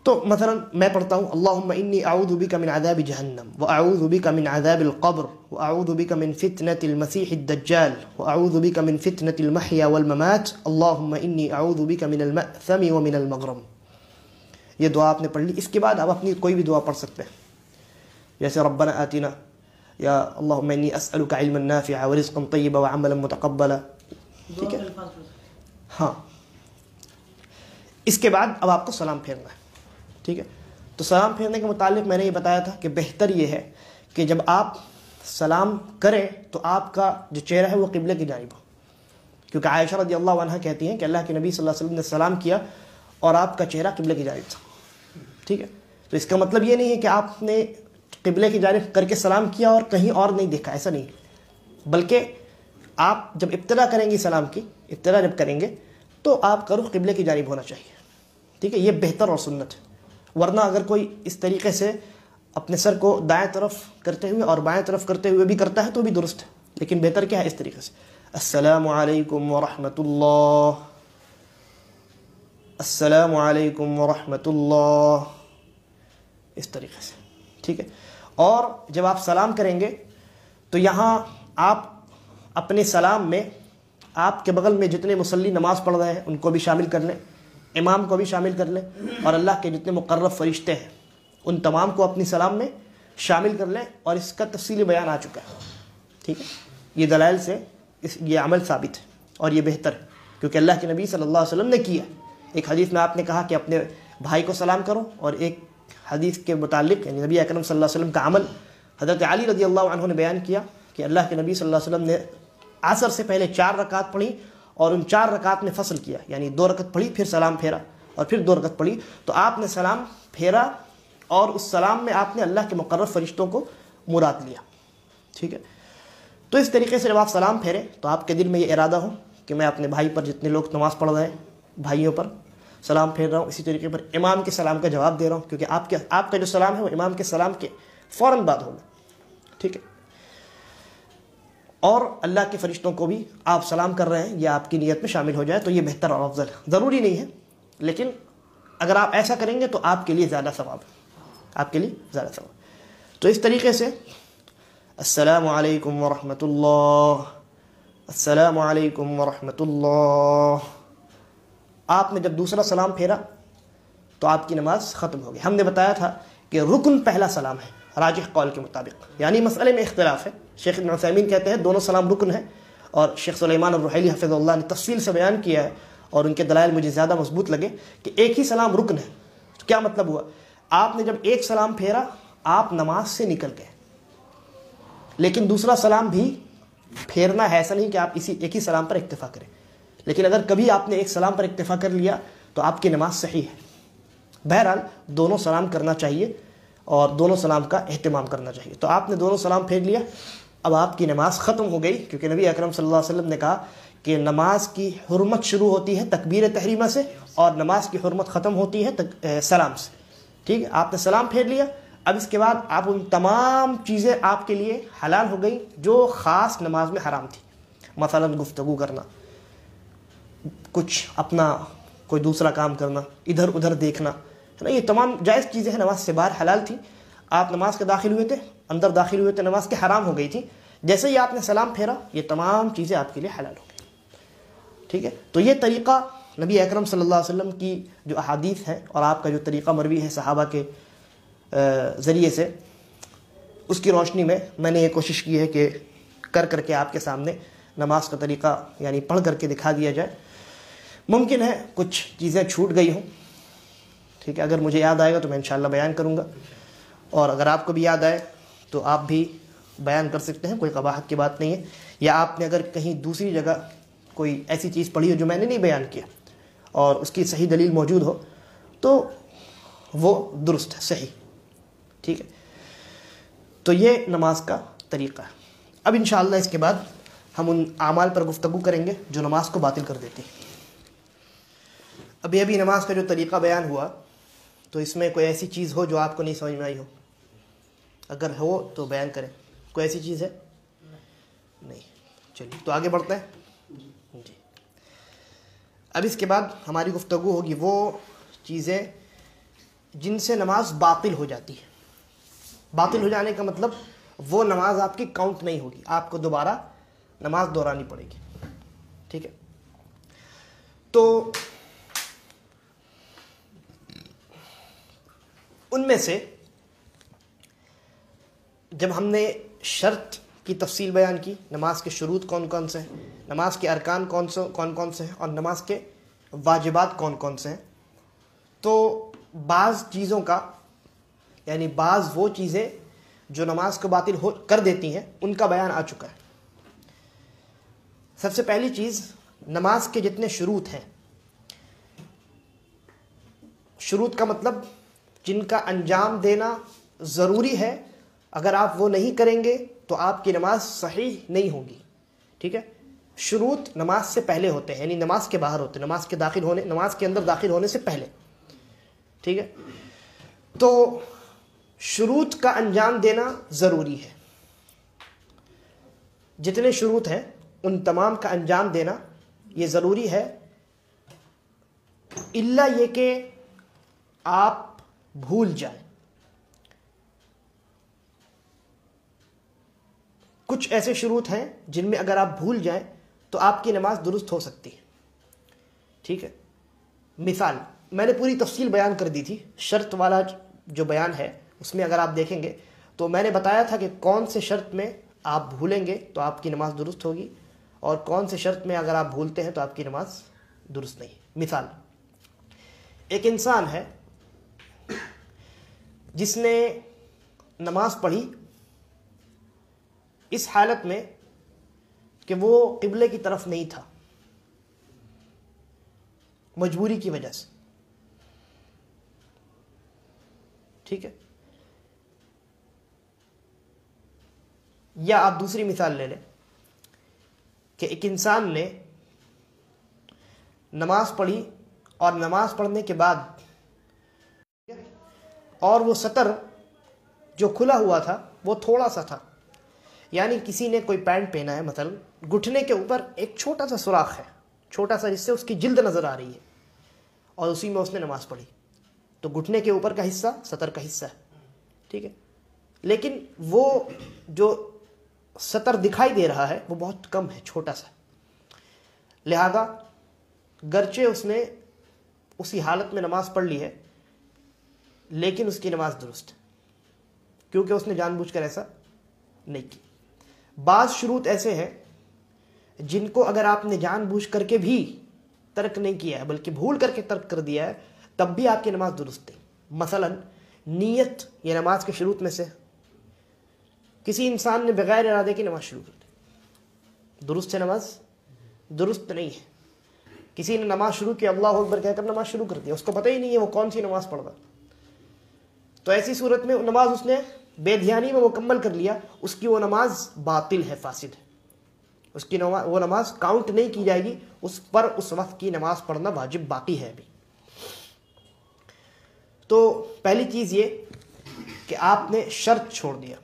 تو مثلا میں پڑھتا ہوں اللہم انی اعوذ بک من عذاب جہنم واعوذ بک من عذاب القبر واعوذ بک من فتنة المسیح الدجال واعوذ بک من فتنة المحیا والممات اللہم انی اعوذ بک من المأثم ومن المغرم۔ یہ دعا آپ نے پڑھ لی۔ اس کے بعد آپ اپنی کوئی بھی دعا پڑھ سکتے ہیں، جیسے ربنا آتنا، یا اللہم انی اسألک علما نافعا ورزقا طیبا وعملا متقبلا، ٹھیک ہے؟ ہاں، اس کے بعد اب آپ کو سلام پھیرنا ہے، ٹھیک ہے؟ تو سلام پھیرنے کے متعلق میں نے یہ بتایا تھا کہ بہتر یہ ہے کہ جب آپ سلام کریں تو آپ کا جو چہرہ ہے وہ قبلے کی جانب ہو، کیونکہ عائشہ رضی اللہ عنہ کہتی ہیں کہ اللہ کے نبی صلی اللہ علیہ وسلم نے سلام کیا اور آپ کا چہرہ قبلے کی جانب تھا، ٹھیک ہے؟ تو اس کا مطلب یہ نہیں ہے کہ آپ نے قبلے کی جانب کر کے سلام کیا اور کہیں اور نہیں دیکھا، ایسا نہیں، بلکہ آپ جب ابتدا کریں گے سلام کی، ابتدا جب کریں گے تو آپ کا رخ قبلے کی جانب ہونا چاہیے، ٹھیک ہے؟ یہ بہتر اور سنت ہے۔ ورنہ اگر کوئی اس طریقے سے اپنے سر کو دائیں طرف کرتے ہوئے اور بائیں طرف کرتے ہوئے بھی کرتا ہے تو بھی درست ہے، لیکن بہتر کیا ہے؟ اس طریقے سے السلام علیکم ورحمۃ اللہ، السلام علیکم ورحمۃ اللہ، اس طریقے سے، ٹھیک ہے؟ اور جب آپ سلام کریں گے تو یہاں آپ اپنے سلام میں آپ کے بغل میں جتنے مصلی نماز پڑھ رہے ہیں ان کو بھی شامل کر لیں، امام کو بھی شامل کر لیں، اور اللہ کے جتنے مقرب فرشتے ہیں ان تمام کو اپنی سلام میں شامل کر لیں، اور اس کا تفصیلی بیان آ چکا ہے، ٹھیک ہے؟ یہ دلائل سے یہ عمل ثابت ہے اور یہ بہتر ہے، کیونکہ اللہ کے نبی صلی اللہ علیہ وسلم نے کیا۔ ایک حدیث میں آپ نے کہا کہ اپنے بھائی کو سلام کرو، اور ایک حدیث کے متعلق یعنی نبی اکرم صلی اللہ علیہ وسلم کا عمل حضرت علی رضی اللہ عنہ نے بیان کیا کہ اللہ کے نبی صلی اللہ علیہ وسلم نے عصر سے پہلے 4 رکعت پڑھی اور ان 4 رکعت میں فصل کیا، یعنی 2 رکعت پڑھی پھر سلام پھیرا اور پھر 2 رکعت پڑھی، تو آپ نے سلام پھیرا اور اس سلام میں آپ نے اللہ کے مقرر فرشتوں کو مراد لیا، ٹھیک ہے؟ تو اس طریقے سے جب آپ سلام پھیریں تو آپ کے دل میں یہ ارادہ ہو کہ میں اپنے بھائی پر، جتنے لوگ نماز پڑھ رہے ہیں بھائیوں پر سلام پھیر رہا ہوں، اسی طریقے پر امام کے سلام کا جواب دے رہا ہوں، کیونکہ آپ کا جو سلام ہے وہ امام کے سلام کے فوراً بعد ہوگا، ٹھیک ہے؟ اور اللہ کے فرشتوں کو بھی آپ سلام کر رہے ہیں یہ آپ کی نیت میں شامل ہو جائے تو یہ بہتر اور افضل ہے۔ ضروری نہیں ہے، لیکن اگر آپ ایسا کریں گے تو آپ کے لیے زیادہ ثواب ہے، آپ کے لیے زیادہ ثواب۔ تو اس طریقے سے السلام علیکم ورحمۃ اللہ، السلام علیکم ورحمۃ اللہ، آپ نے جب دوسرا سلام پھیرا تو آپ کی نماز ختم ہو گئی۔ ہم نے بتایا تھا کہ رکن پہلا سلام ہے راجح قول کے مطابق، یعنی مسئلے میں اختلاف ہے۔ شیخ ابن عثیمین کہتے ہیں دونوں سلام رکن ہے، اور شیخ سلیمان الرحیلی حفظ اللہ نے تفصیل سے بیان کیا ہے اور ان کے دلائل مجھے زیادہ مضبوط لگے کہ ایک ہی سلام رکن ہے۔ تو کیا مطلب ہوا؟ آپ نے جب ایک سلام پھیرا آپ نماز سے نکل گئے، لیکن دوسرا سلام بھی پھیرنا ہے، ایسا نہیں کہ آپ ایک ہی سلام پر اکتفا کریں، لیکن اگر کبھی آپ نے ایک سلام پر اکتفا کر لیا تو آپ کی نماز صحیح ہے۔ بہرحال دونوں سلام کرنا چاہیے اور دونوں سلام کا اہتمام کرنا چاہیے۔ تو آپ نے دونوں سلام پھیر لیا، اب آپ کی نماز ختم ہو گئی، کیونکہ نبی اکرم صلی اللہ علیہ وسلم نے کہا کہ نماز کی حرمت شروع ہوتی ہے تکبیر تحریمہ سے اور نماز کی حرمت ختم ہوتی ہے سلام سے، ٹھیک ہے؟ آپ نے سلام پھیر لیا، اب اس کے بعد آپ ان تمام چیزیں آپ کے لیے حلال ہو گئی جو خاص نماز میں حرام تھی، مثلا گفتگو کرنا، کچھ اپنا کوئی دوسرا کام کرنا، ادھر ادھر دیکھنا، ہے نا، یہ تمام جائز چیزیں ہیں، نماز سے باہر حلال تھی۔ آپ نماز کے داخل ہوئے تھے، اندر داخل ہوئے تھے، نماز کے حرام ہو گئی تھی، جیسے ہی آپ نے سلام پھیرا یہ تمام چیزیں آپ کے لیے حلال ہو گئی، ٹھیک ہے؟ تو یہ طریقہ نبی اکرم صلی اللہ علیہ وسلم کی جو احادیث ہیں اور آپ کا جو طریقہ مروی ہے صحابہ کے ذریعے سے، اس کی روشنی میں نے یہ کوشش کی ہے کہ کر کے آپ کے سامنے نماز کا طریقہ یعنی پڑھ کر کے دکھا دیا جائے. ممکن ہے کچھ چیزیں چھوٹ گئی ہوں, ٹھیک ہے, اگر مجھے یاد آئے گا تو میں انشاءاللہ بیان کروں گا, اور اگر آپ کو بھی یاد آئے تو آپ بھی بیان کر سکتے ہیں, کوئی قباحت کی بات نہیں ہے. یا آپ نے اگر کہیں دوسری جگہ کوئی ایسی چیز پڑھی ہو جو میں نے نہیں بیان کیا اور اس کی صحیح دلیل موجود ہو تو وہ درست ہے, صحیح, ٹھیک ہے. تو یہ نماز کا طریقہ ہے. اب انشاءاللہ اس کے بعد ہم ان اعمال پر گفتگو کریں گے جو نماز کو باطل کر دیتی ہیں. ابھی نماز کا جو طریقہ بیان ہوا تو اس میں کوئی ایسی چیز ہو جو آپ کو نہیں سمجھ میں آئی ہو, اگر ہو تو بیان کریں. کوئی ایسی چیز ہے؟ نہیں. چلیے تو آگے بڑھتے ہیں. جی, اب اس کے بعد ہماری گفتگو ہوگی وہ چیزیں جن سے نماز باطل ہو جاتی ہے. باطل ہو جانے کا مطلب وہ نماز آپ کی کاؤنٹ نہیں ہوگی, آپ کو دوبارہ نماز دہرانی پڑے گی, ٹھیک ہے. تو ان میں سے جب ہم نے شرط کی تفصیل بیان کی, نماز کے شروط کون کون سے ہیں, نماز کے ارکان کون کون سے ہیں, اور نماز کے واجبات کون کون سے ہیں, تو بعض چیزوں کا یعنی بعض وہ چیزیں جو نماز کو باطل کر دیتی ہیں ان کا بیان آ چکا ہے. سب سے پہلی چیز, نماز کے جتنے شروط ہیں, شروط کا مطلب جن کا انجام دینا ضروری ہے, اگر آپ وہ نہیں کریں گے تو آپ کی نماز صحیح نہیں ہوگی, ٹھیک ہے. شروط نماز سے پہلے ہوتے ہیں, یعنی نماز کے باہر ہوتے ہیں, نماز کے اندر داخل ہونے سے پہلے, ٹھیک ہے. تو شروط کا انجام دینا ضروری ہے. جتنے شروط ہیں ان تمام کا انجام دینا یہ ضروری ہے, الا یہ کہ آپ بھول جائیں. کچھ ایسے شروط ہیں جن میں اگر آپ بھول جائیں تو آپ کی نماز درست ہو سکتی ہے, ٹھیک ہے. مثال میں نے پوری تفصیل بیان کر دی تھی, شرط والا جو بیان ہے اس میں اگر آپ دیکھیں گے تو میں نے بتایا تھا کہ کون سے شرط میں آپ بھولیں گے تو آپ کی نماز درست ہوگی, اور کون سے شرط میں اگر آپ بھولتے ہیں تو آپ کی نماز درست نہیں. مثال, ایک انسان ہے جس نے نماز پڑھی اس حالت میں کہ وہ قبلے کی طرف نہیں تھا, مجبوری کی وجہ سے, ٹھیک ہے. یا آپ دوسری مثال لے لیں کہ ایک انسان نے نماز پڑھی اور نماز پڑھنے کے بعد اور وہ سطر جو کھلا ہوا تھا وہ تھوڑا سا تھا, یعنی کسی نے کوئی پینٹ پہنا ہے, مثلا گھٹنے کے اوپر ایک چھوٹا سا سوراخ ہے, چھوٹا سا, جس سے اس کی جلد نظر آ رہی ہے, اور اسی میں اس نے نماز پڑھی, تو گھٹنے کے اوپر کا حصہ سطر کا حصہ ہے, ٹھیک ہے. لیکن وہ جو سطر دکھائی دے رہا ہے وہ بہت کم ہے, چھوٹا سا, لہذا گرچہ اس نے اسی حالت میں نماز پڑھ لی ہے لیکن اس کی نماز درست ہے, کیونکہ اس نے جان بوجھ کر ایسا نہیں کی. بعض شروط ایسے ہیں جن کو اگر آپ نے جان بوجھ کر کے بھی ترک نہیں کیا ہے بلکہ بھول کر کے ترک کر دیا ہے تب بھی آپ کی نماز درست ہے. مثلا نیت یہ نماز کے شروط میں سے, کسی انسان نے بغیر ارادے کی نماز شروع کر دی, درست ہے نماز؟ درست نہیں ہے. کسی نے نماز شروع کی, اللہ اکبر کہہ کر نماز شروع کر دیا, اس کو پتہ ہی نہیں ہے وہ کون سی نماز پڑھ رہا, تو ایسی صورت میں نماز اس نے بے دھیانی میں مکمل کر لیا, اس کی وہ نماز باطل ہے, فاسد ہے, اس کی وہ نماز کاؤنٹ نہیں کی جائے گی, اس پر اس وقت کی نماز پڑھنا واجب باقی ہے ابھی. تو پہلی چیز یہ کہ آپ نے شرط چھوڑ دیا,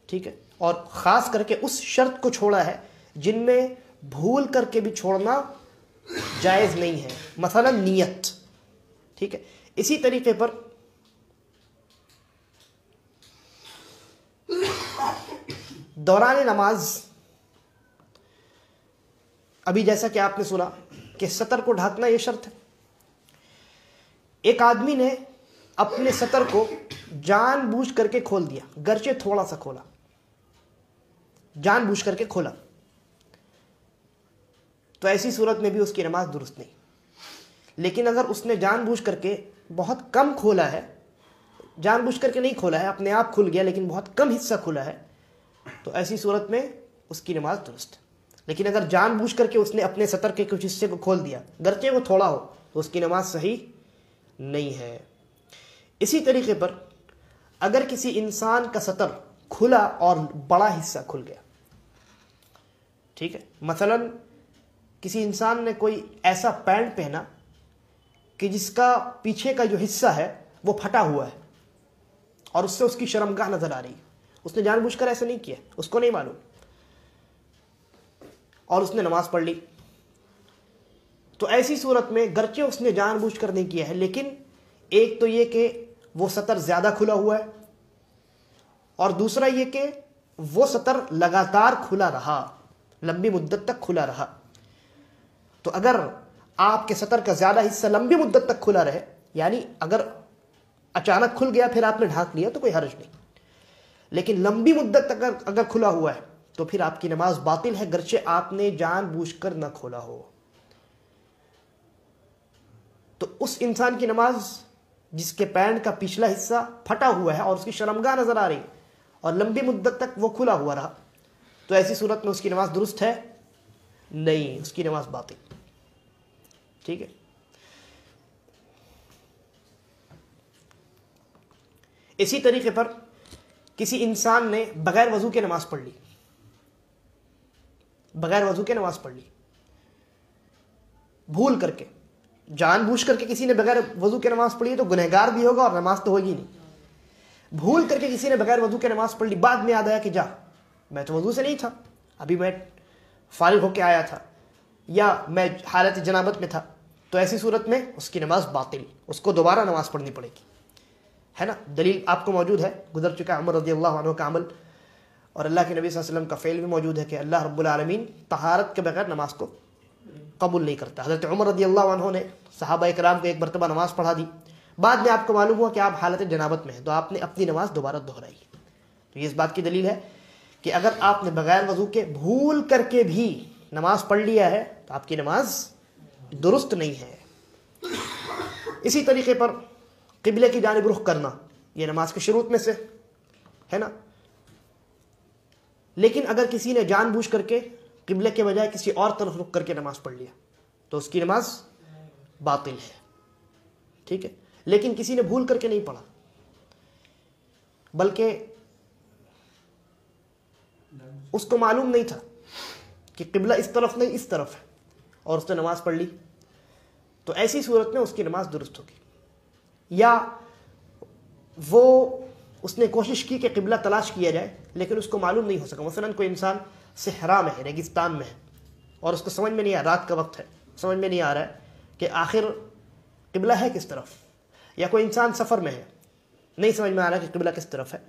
ٹھیک ہے, اور خاص کر کے اس شرط کو چھوڑا ہے جن میں بھول کر کے بھی چھوڑنا جائز نہیں ہے, مثلا نیت, ٹھیک ہے. اسی طریقے پر دوران نماز, ابھی جیسا کہ آپ نے سنا کہ سطر کو ڈھانکنا یہ شرط ہے. ایک آدمی نے اپنے سطر کو جان بوجھ کر کے کھول دیا, گرچہ تھوڑا سا کھولا, جان بوجھ کر کے کھولا, تو ایسی صورت میں بھی اس کی نماز درست نہیں. لیکن اگر اس نے جان بوجھ کر کے بہت کم کھولا ہے، جان بوجھ کر کے نہیں کھولا ہے، اپنے آپ کھل گیا لیکن بہت کم حصہ کھلا ہے، تو ایسی صورت میں اس کی نماز درست ہے. لیکن اگر جان بوجھ کر کے اس نے اپنے سطر کے کچھ حصے کو کھول دیا، گرچہ وہ تھوڑا ہو، تو اس کی نماز صحیح نہیں ہے. اسی طریقے پر اگر کسی انسان کا سطر کھلا اور بڑا حصہ کھل گیا، ٹھیک ہے، مثلا کسی انسان نے کوئی ایسا پینٹ پہنا کہ جس کا پیچھے کا جو حصہ ہے وہ پھٹا ہوا ہے اور اس سے اس کی شرمگاہ نظر آ رہی ہے، اس نے جان بوجھ کر ایسا نہیں کیا، اس کو نہیں معلوم، اور اس نے نماز پڑھ لی، تو ایسی صورت میں گرچہ اس نے جان بوجھ کر نہیں کیا ہے، لیکن ایک تو یہ کہ وہ سطر زیادہ کھلا ہوا ہے، اور دوسرا یہ کہ وہ سطر لگاتار کھلا رہا، لمبی مدت تک کھلا رہا. تو اگر آپ کے سطر کا زیادہ حصہ لمبی مدت تک کھلا رہے، یعنی اگر اچانک کھل گیا پھر آپ نے ڈھانک لیا تو کوئی حرج نہیں، لیکن لمبی مدت تک اگر کھلا ہوا ہے تو پھر آپ کی نماز باطل ہے، گرچہ آپ نے جان بوجھ کر نہ کھولا ہو. تو اس انسان کی نماز جس کے پینٹ کا پچھلا حصہ پھٹا ہوا ہے اور اس کی شرمگاہ نظر آ رہی اور لمبی مدت تک وہ کھلا ہوا رہا، تو ایسی صورت میں اس کی نماز درست ہے نہیں، اس کی نماز باطل. ٹھیک ہے. اسی طریقے پر کسی انسان نے بغیر وضو کے نماز پڑھ لی، بغیر وضو کے نماز پڑھ لی، بھول کر کے، جان بوجھ کر کے کسی نے بغیر وضو کے نماز پڑھی تو گنہگار بھی ہوگا اور نماز تو ہوگی نہیں. بھول کر کے کسی نے بغیر وضو کے نماز پڑھ لی، بعد میں یاد آیا کہ جا میں تو وضو سے نہیں تھا، ابھی میں فارغ ہو کے آیا تھا یا میں حالت جنابت میں تھا، تو ایسی صورت میں اس کی نماز باطل، اس کو دوبارہ نماز پڑھنی پڑے گی، ہے نا. دلیل آپ کو موجود ہے، گزر چکا عمر رضی اللہ عنہ کا عمل اور اللہ کے نبی صلی اللہ علیہ وسلم کا فعل بھی موجود ہے کہ اللہ رب العالمین طہارت کے بغیر نماز کو قبول نہیں کرتا. حضرت عمر رضی اللہ عنہ نے صحابہ کرام کو ایک مرتبہ نماز پڑھا دی، بعد میں آپ کو معلوم ہوا کہ آپ حالت جنابت میں ہیں، تو آپ نے اپنی نماز دوبارہ دہرائی. تو یہ اس بات کی دلیل ہے کہ اگر آپ نے بغیر وضو کے بھول کر کے بھی نماز پڑھ لیا ہے تو آپ کی نماز درست نہیں ہے. اسی طریقے پر قبلے کی جانب رخ کرنا یہ نماز کے شروط میں سے ہے نا، لیکن اگر کسی نے جان بوجھ کر کے قبلے کے بجائے کسی اور طرف رخ کر کے نماز پڑھ لیا تو اس کی نماز باطل ہے. ٹھیک ہے. لیکن کسی نے بھول کر کے نہیں پڑھا بلکہ اس کو معلوم نہیں تھا کہ قبلہ اس طرف نہیں اس طرف ہے اور اس نے نماز پڑھ لی، تو ایسی صورت میں اس کی نماز درست ہوگی. یا وہ اس نے کوشش کی کہ قبلہ تلاش کیا جائے لیکن اس کو معلوم نہیں ہو سکا، مثلا کوئی انسان صحرا میں ہے، ریگستان میں ہے، اور اس کو سمجھ میں نہیں آ رہا، رات کا وقت ہے، سمجھ میں نہیں آ رہا ہے کہ آخر قبلہ ہے کس طرف. یا کوئی انسان سفر میں ہے، نہیں سمجھ میں آ رہا کہ قبلہ کس طرف ہے،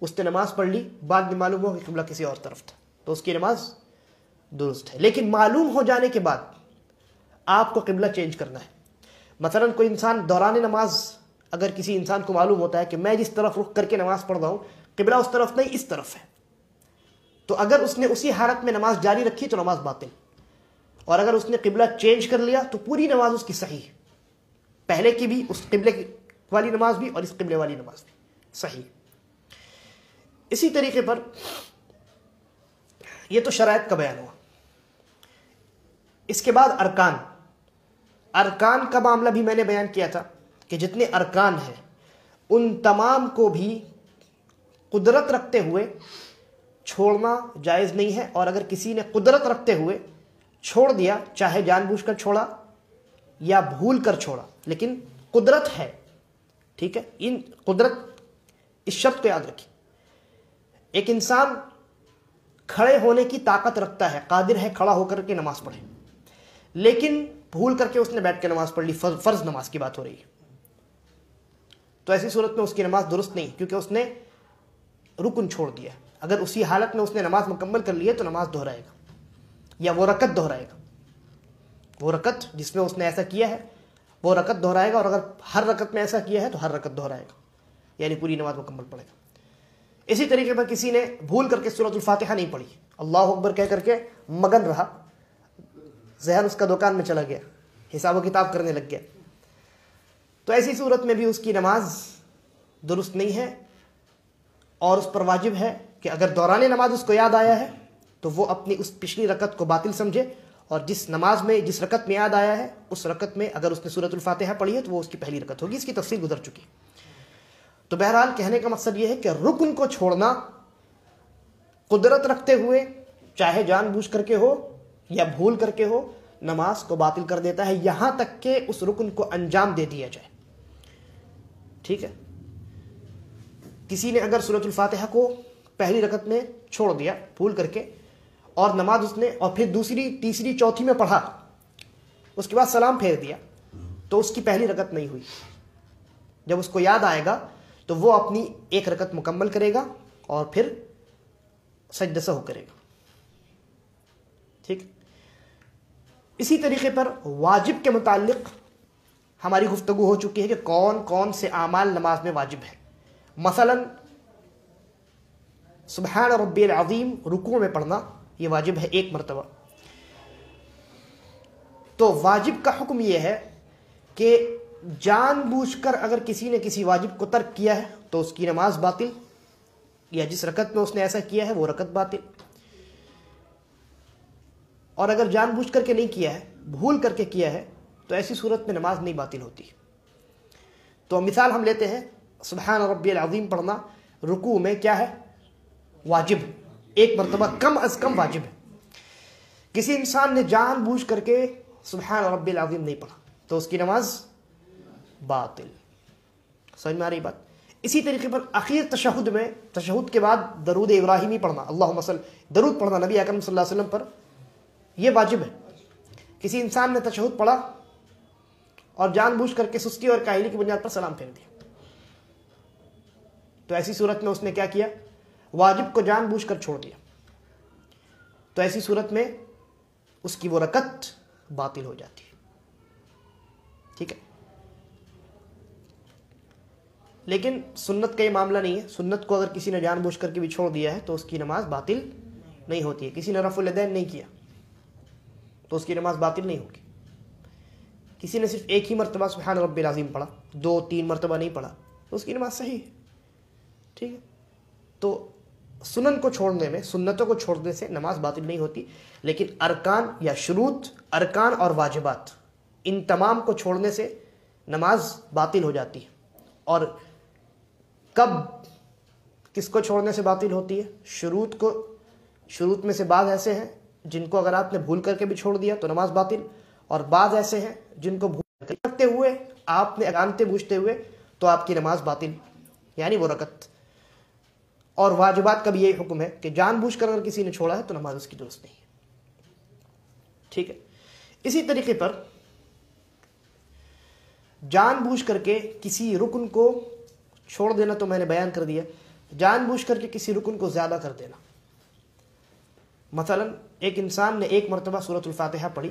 اس نے نماز پڑھ لی، بعد میں معلوم ہو کہ قبلہ کسی اور طرف تھا، تو اس کی نماز درست ہے. لیکن معلوم ہو جانے کے بعد آپ کو قبلہ چینج کرنا ہے. مثلا کوئی انسان دوران نماز اگر کسی انسان کو معلوم ہوتا ہے کہ میں جس طرف رخ کر کے نماز پڑھ رہا ہوں قبلہ اس طرف نہیں اس طرف ہے، تو اگر اس نے اسی حالت میں نماز جاری رکھی تو نماز باطل، اور اگر اس نے قبلہ چینج کر لیا تو پوری نماز اس کی صحیح، پہلے کی بھی، اس قبلے والی نماز بھی اور اس قبلے والی نماز بھی صحیح. اسی طریقے پر یہ تو شرائط کا بیان ہوا. اس کے بعد ارکان کا معاملہ بھی میں نے بیان کیا تھا کہ جتنے ارکان ہیں ان تمام کو بھی قدرت رکھتے ہوئے چھوڑنا جائز نہیں ہے، اور اگر کسی نے قدرت رکھتے ہوئے چھوڑ دیا، چاہے جان بوجھ کر چھوڑا یا بھول کر چھوڑا، لیکن قدرت ہے، ٹھیک ہے. ان قدرت، اس شرط کو یاد رکھیں، ایک انسان کھڑے ہونے کی طاقت رکھتا ہے، قادر ہے کھڑا ہو کر کے نماز پڑھے، لیکن بھول کر کے اس نے بیٹھ کے نماز پڑھ لی، فرض نماز کی بات ہو رہی ہے، تو ایسی صورت میں اس کی نماز درست نہیں، کیونکہ اس نے رکن چھوڑ دیا. اگر اسی حالت میں اس نے نماز مکمل کر لی ہے تو نماز دہرائے گا یا وہ رکعت دہرائے گا، وہ رکعت جس میں اس نے ایسا کیا ہے وہ رکعت دہرائے گا، اور اگر ہر رکعت میں ایسا کیا ہے تو ہر رکعت دہرائے گا، یعنی پوری نماز مکمل پڑھے گا. اسی طریقے پر کسی نے بھول کر کے سورۃ الفاتحہ نہیں پڑھی، اللہ اکبر کہہ کر کے مگن رہا، ذہن اس کا دکان میں چلا گیا، حساب و کتاب کرنے لگ گیا، تو ایسی صورت میں بھی اس کی نماز درست نہیں ہے، اور اس پر واجب ہے کہ اگر دوران نماز اس کو یاد آیا ہے تو وہ اپنی اس پچھلی رکعت کو باطل سمجھے، اور جس رکعت میں یاد آیا ہے اس رکعت میں اگر اس نے سورۃ الفاتحہ پڑھی ہے تو وہ اس کی پہلی رکعت ہوگی۔ اس کی تفصیل گزر چکی۔ تو بہرحال کہنے کا مقصد یہ ہے کہ رکن کو چھوڑنا قدرت رکھتے ہوئے، چاہے جان بوجھ کر کے ہو یا بھول کر کے ہو، نماز کو باطل کر دیتا ہے، یہاں تک کہ اس رکن کو انجام دے دیا جائے۔ ٹھیک ہے، کسی نے اگر سورۃ الفاتحہ کو پہلی رکعت میں چھوڑ دیا بھول کر کے، اور نماز اس نے اور پھر دوسری تیسری چوتھی میں پڑھا، اس کے بعد سلام پھیر دیا، تو اس کی پہلی رکعت نہیں ہوئی۔ جب اس کو یاد آئے گا تو وہ اپنی ایک رکعت مکمل کرے گا اور پھر سجدہ سہو کرے گا۔ ٹھیک، اسی طریقے پر واجب کے متعلق ہماری گفتگو ہو چکی ہے کہ کون کون سے اعمال نماز میں واجب ہے۔ مثلا سبحان ربی العظیم رکوع میں پڑھنا یہ واجب ہے 1 مرتبہ۔ تو واجب کا حکم یہ ہے کہ جان بوجھ کر اگر کسی نے کسی واجب کو ترک کیا ہے تو اس کی نماز باطل، یا جس رکعت میں اس نے ایسا کیا ہے وہ رکعت باطل، اور اگر جان بوجھ کر کے نہیں کیا ہے، بھول کر کے کیا ہے، تو ایسی صورت میں نماز نہیں باطل ہوتی۔ تو مثال ہم لیتے ہیں، سبحان ربی العظیم پڑھنا رکوع میں کیا ہے؟ واجب، 1 مرتبہ کم از کم واجب ہے۔ کسی انسان نے جان بوجھ کر کے سبحان ربی العظیم نہیں پڑھا تو اس کی نماز باطل۔ سمجھ میں آ رہی بات؟ اسی طریقے پر اخیر تشہد میں، تشہد کے بعد درود ابراہیمی پڑھنا، اللہم صل، درود پڑھنا نبی اکرم صلی اللہ علیہ وسلم پر، یہ واجب ہے۔ کسی انسان نے تشہد پڑھا اور جان بوجھ کر کے سستی اور کاہلی کی بنیاد پر سلام پھیر دیا، تو ایسی صورت میں اس نے کیا کیا؟ واجب کو جان بوجھ کر چھوڑ دیا، تو ایسی صورت میں اس کی وہ رکعت باطل ہو جاتی ہے۔ ٹھیک ہے، لیکن سنت کا یہ معاملہ نہیں ہے۔ سنت کو اگر کسی نے جان بوجھ کر کے بھی چھوڑ دیا ہے تو اس کی نماز باطل نہیں ہوتی ہے۔ کسی نے رفع الیدین نہیں کیا تو اس کی نماز باطل نہیں ہوگی۔ کسی نے صرف 1 ہی مرتبہ سبحان ربی العظیم پڑھا، 2-3 مرتبہ نہیں پڑھا، تو اس کی نماز صحیح ہے۔ ٹھیک ہے، تو سنن کو چھوڑنے میں، سنتوں کو چھوڑنے سے نماز باطل نہیں ہوتی، لیکن ارکان یا شروط، ارکان اور واجبات، ان تمام کو چھوڑنے سے نماز باطل ہو جاتی ہے۔ اور کب کس کو چھوڑنے سے باطل ہوتی ہے؟ شروط کو۔ شروط میں سے بعض ایسے ہیں جن کو اگر آپ نے بھول کر کے بھی چھوڑ دیا تو نماز باطل، اور بعض ایسے ہیں جن کو بھول کرتے ہوئے، آپ نے جانتے بوجھتے ہوئے، تو آپ کی نماز باطل، یعنی وہ رکعت۔ اور واجبات کا بھی یہی حکم ہے کہ جان بوجھ کر اگر کسی نے چھوڑا ہے تو نماز اس کی درست نہیں ہے۔ ٹھیک ہے، اسی طریقے پر جان بوجھ کر کے کسی رکن کو چھوڑ دینا تو میں نے بیان کر دیا۔ جان بوجھ کر کے کسی رکن کو زیادہ کر دینا، مثلا ایک انسان نے 1 مرتبہ سورۃ الفاتحہ پڑھی،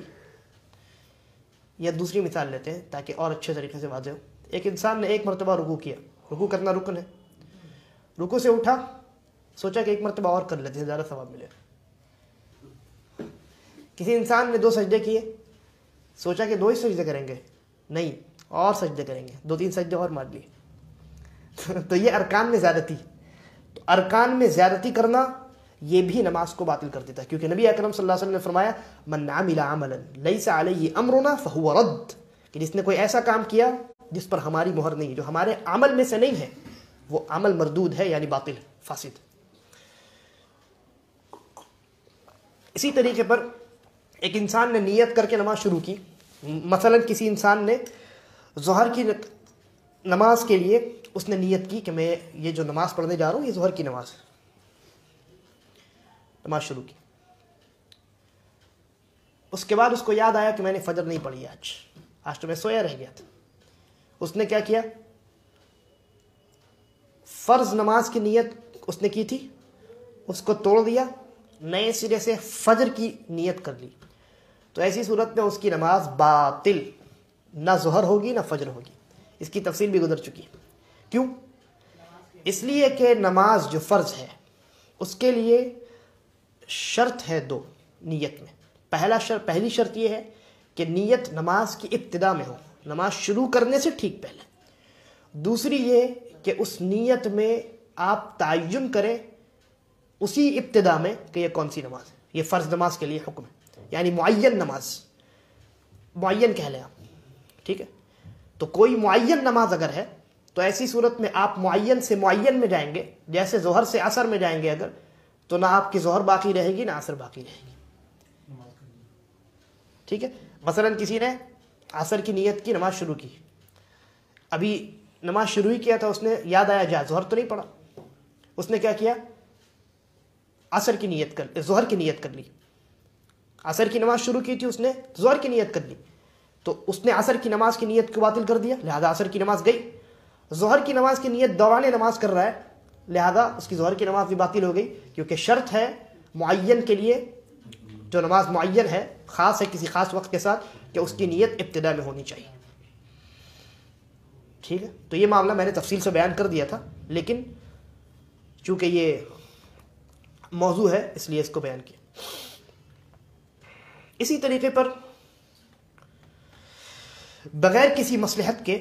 یا دوسری مثال لیتے ہیں تاکہ اور اچھے طریقے سے واضح ہو۔ ایک انسان نے 1 مرتبہ رکوع کیا، رکوع کرنا رکن ہے، رکوع سے اٹھا، سوچا کہ 1 مرتبہ اور کر لیتے ہیں زیادہ ثواب ملے گا۔ کسی انسان نے 2 سجدے کیے، سوچا کہ 2 ہی سجدے کریں گے، نہیں اور سجدے کریں گے، 2-3 سجدے اور مار لیے، تو یہ ارکان میں زیادتی۔ تو ارکان میں زیادتی کرنا یہ بھی نماز کو باطل کر دیتا ہے، کیونکہ نبی اکرم صلی اللہ علیہ وسلم نے فرمایا من عمل عملا لیس علیہ امرنا فہو رد، کہ جس نے کوئی ایسا کام کیا جس پر ہماری مہر نہیں، جو ہمارے عمل میں سے نہیں ہے، وہ عمل مردود ہے، یعنی باطل، فاسد۔ اسی طریقے پر ایک انسان نے نیت کر کے نماز شروع کی، مثلا کسی انسان نے ظہر کی نماز کے لیے اس نے نیت کی کہ میں یہ جو نماز پڑھنے جا رہا ہوں یہ ظہر کی نماز ہے، نماز شروع کی۔ اس کے بعد اس کو یاد آیا کہ میں نے فجر نہیں پڑھی آج تو میں سویا رہ گیا تھا۔ اس نے کیا کیا؟ فرض نماز کی نیت اس نے کی تھی، اس کو توڑ دیا، نئے سرے سے فجر کی نیت کر لی، تو ایسی صورت میں اس کی نماز باطل، نہ ظہر ہوگی نہ فجر ہوگی۔ اس کی تفصیل بھی گزر چکی ہے۔ کیوں؟ اس لیے کہ نماز جو فرض ہے اس کے لیے شرط ہے 2 نیت میں۔ پہلی شرط یہ ہے کہ نیت نماز کی ابتدا میں ہو، نماز شروع کرنے سے ٹھیک پہلے۔ دوسری یہ کہ اس نیت میں آپ تعین کریں اسی ابتدا میں کہ یہ کون سی نماز ہے۔ یہ فرض نماز کے لیے حکم ہے، یعنی معین نماز، معین کہہ لیں آپ، ٹھیک ہے۔ تو کوئی معین نماز اگر ہے تو ایسی صورت میں آپ معین سے معین میں جائیں گے، جیسے ظہر سے عصر میں جائیں گے اگر، تو نہ آپ کی ظہر باقی رہے گی نہ عصر باقی رہے گی، ٹھیک ہے۔ مثلا کسی نے عصر کی نیت کی، نماز شروع کی، ابھی نماز شروع ہی کیا تھا، اس نے یاد آیا جا ظہر تو نہیں پڑا، اس نے کیا کیا، عصر کی نیت کر، ظہر کی نیت کر لی۔ عصر کی نماز شروع کی تھی، اس نے ظہر کی نیت کر لی، تو اس نے عصر کی نماز کی نیت کو باطل کر دیا، لہذا عصر کی نماز گئی۔ ظہر کی نماز کی نیت دوران نماز کر رہا ہے، لہذا اس کی ظہر کی نماز بھی باطل ہو گئی، کیونکہ شرط ہے معین کے لیے، جو نماز معین ہے، خاص ہے کسی خاص وقت کے ساتھ، کہ اس کی نیت ابتدا میں ہونی چاہیے، ٹھیک ہے۔ تو یہ معاملہ میں نے تفصیل سے بیان کر دیا تھا، لیکن چونکہ یہ موضوع ہے اس لیے اس کو بیان کیا۔ اسی طریقے پر بغیر کسی مصلحت کے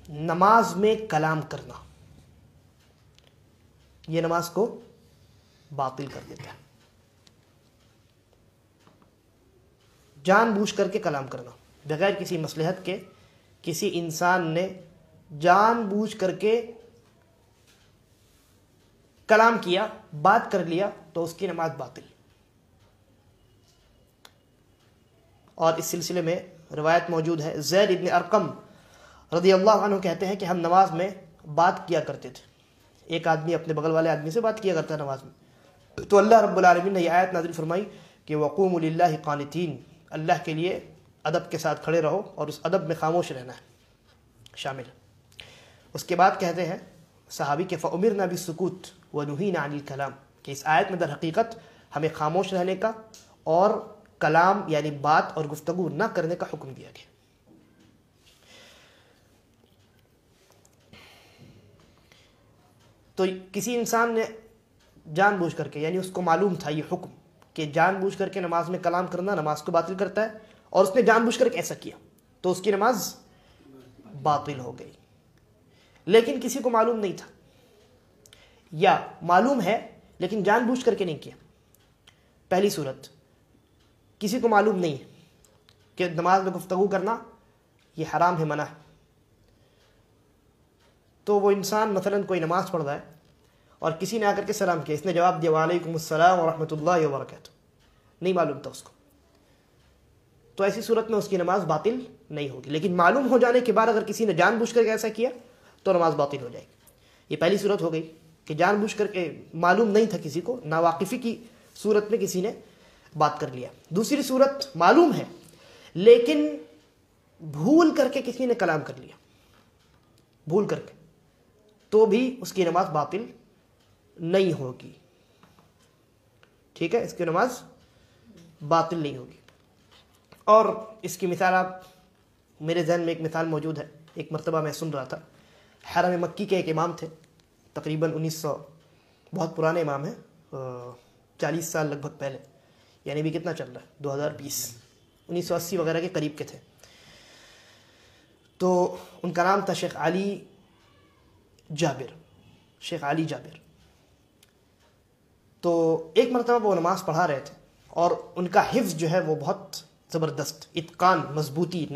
نماز میں کلام کرنا، یہ نماز کو باطل کر دیتا ہے۔ جان بوجھ کر کے کلام کرنا، بغیر کسی مصلحت کے کسی انسان نے جان بوجھ کر کے کلام کیا، بات کر لیا، تو اس کی نماز باطل۔ اور اس سلسلے میں روایت موجود ہے، زید ابن ارقم رضی اللہ عنہ کہتے ہیں کہ ہم نماز میں بات کیا کرتے تھے، ایک آدمی اپنے بغل والے آدمی سے بات کیا کرتا ہے نماز میں، تو اللہ رب العالمین نے یہ آیت نازل فرمائی کہ وَقُومُوا لِلَّهِ قَانِتِينَ، اللہ کے لیے ادب کے ساتھ کھڑے رہو، اور اس ادب میں خاموش رہنا ہے شامل۔ اس کے بعد کہتے ہیں صحابی کہ فَأُمِرْنَا بِالسُّكُوتِ وَنُهِينَا عَنِ الْكَلَامِ، کہ اس آیت میں در حقیقت ہمیں خاموش رہنے کا اور کلام یعنی بات اور گفتگو نہ کرنے کا حکم دیا گیا۔ تو کسی انسان نے جان بوجھ کر کے، یعنی اس کو معلوم تھا یہ حکم کہ جان بوجھ کر کے نماز میں کلام کرنا نماز کو باطل کرتا ہے، اور اس نے جان بوجھ کر کے ایسا کیا، تو اس کی نماز باطل ہو گئی۔ لیکن کسی کو معلوم نہیں تھا، یا معلوم ہے لیکن جان بوجھ کر کے نہیں کیا۔ پہلی صورت، کسی کو معلوم نہیں ہے کہ نماز میں گفتگو کرنا یہ حرام ہے، منع ہے، تو وہ انسان مثلا کوئی نماز پڑھ رہا ہے اور کسی نے آ کر کے سلام کیا، اس نے جواب دیا وعلیکم السلام ورحمۃ اللہ وبرکاتہ، نہیں معلوم تھا اس کو، تو ایسی صورت میں اس کی نماز باطل نہیں ہوگی۔ لیکن معلوم ہو جانے کے بعد اگر کسی نے جان بوجھ کر کے ایسا کیا تو نماز باطل ہو جائے گی۔ یہ پہلی صورت ہو گئی کہ جان بوجھ کر کے معلوم نہیں تھا کسی کو، ناواقفی کی صورت میں کسی نے بات کر لیا۔ دوسری صورت، معلوم ہے لیکن بھول کر کے کسی نے کلام کر لیا، بھول کر کے، تو بھی اس کی نماز باطل نہیں ہوگی، ٹھیک ہے، اس کی نماز باطل نہیں ہوگی۔ اور اس کی مثال، آپ میرے ذہن میں ایک مثال موجود ہے، ایک مرتبہ میں سن رہا تھا، حرم مکی کے ایک امام تھے، تقریباً 1900، بہت پرانے امام ہیں، 40 سال لگ بھگ پہلے، یعنی بھی کتنا چل رہا ہے 2020، 1980 وغیرہ کے قریب کے تھے۔ تو ان کا نام تھا شیخ علی جابر، شیخ علی جابر۔ تو ایک مرتبہ وہ نماز پڑھا رہے تھے، اور ان کا حفظ جو ہے وہ بہت زبردست، اتقان، مضبوطی،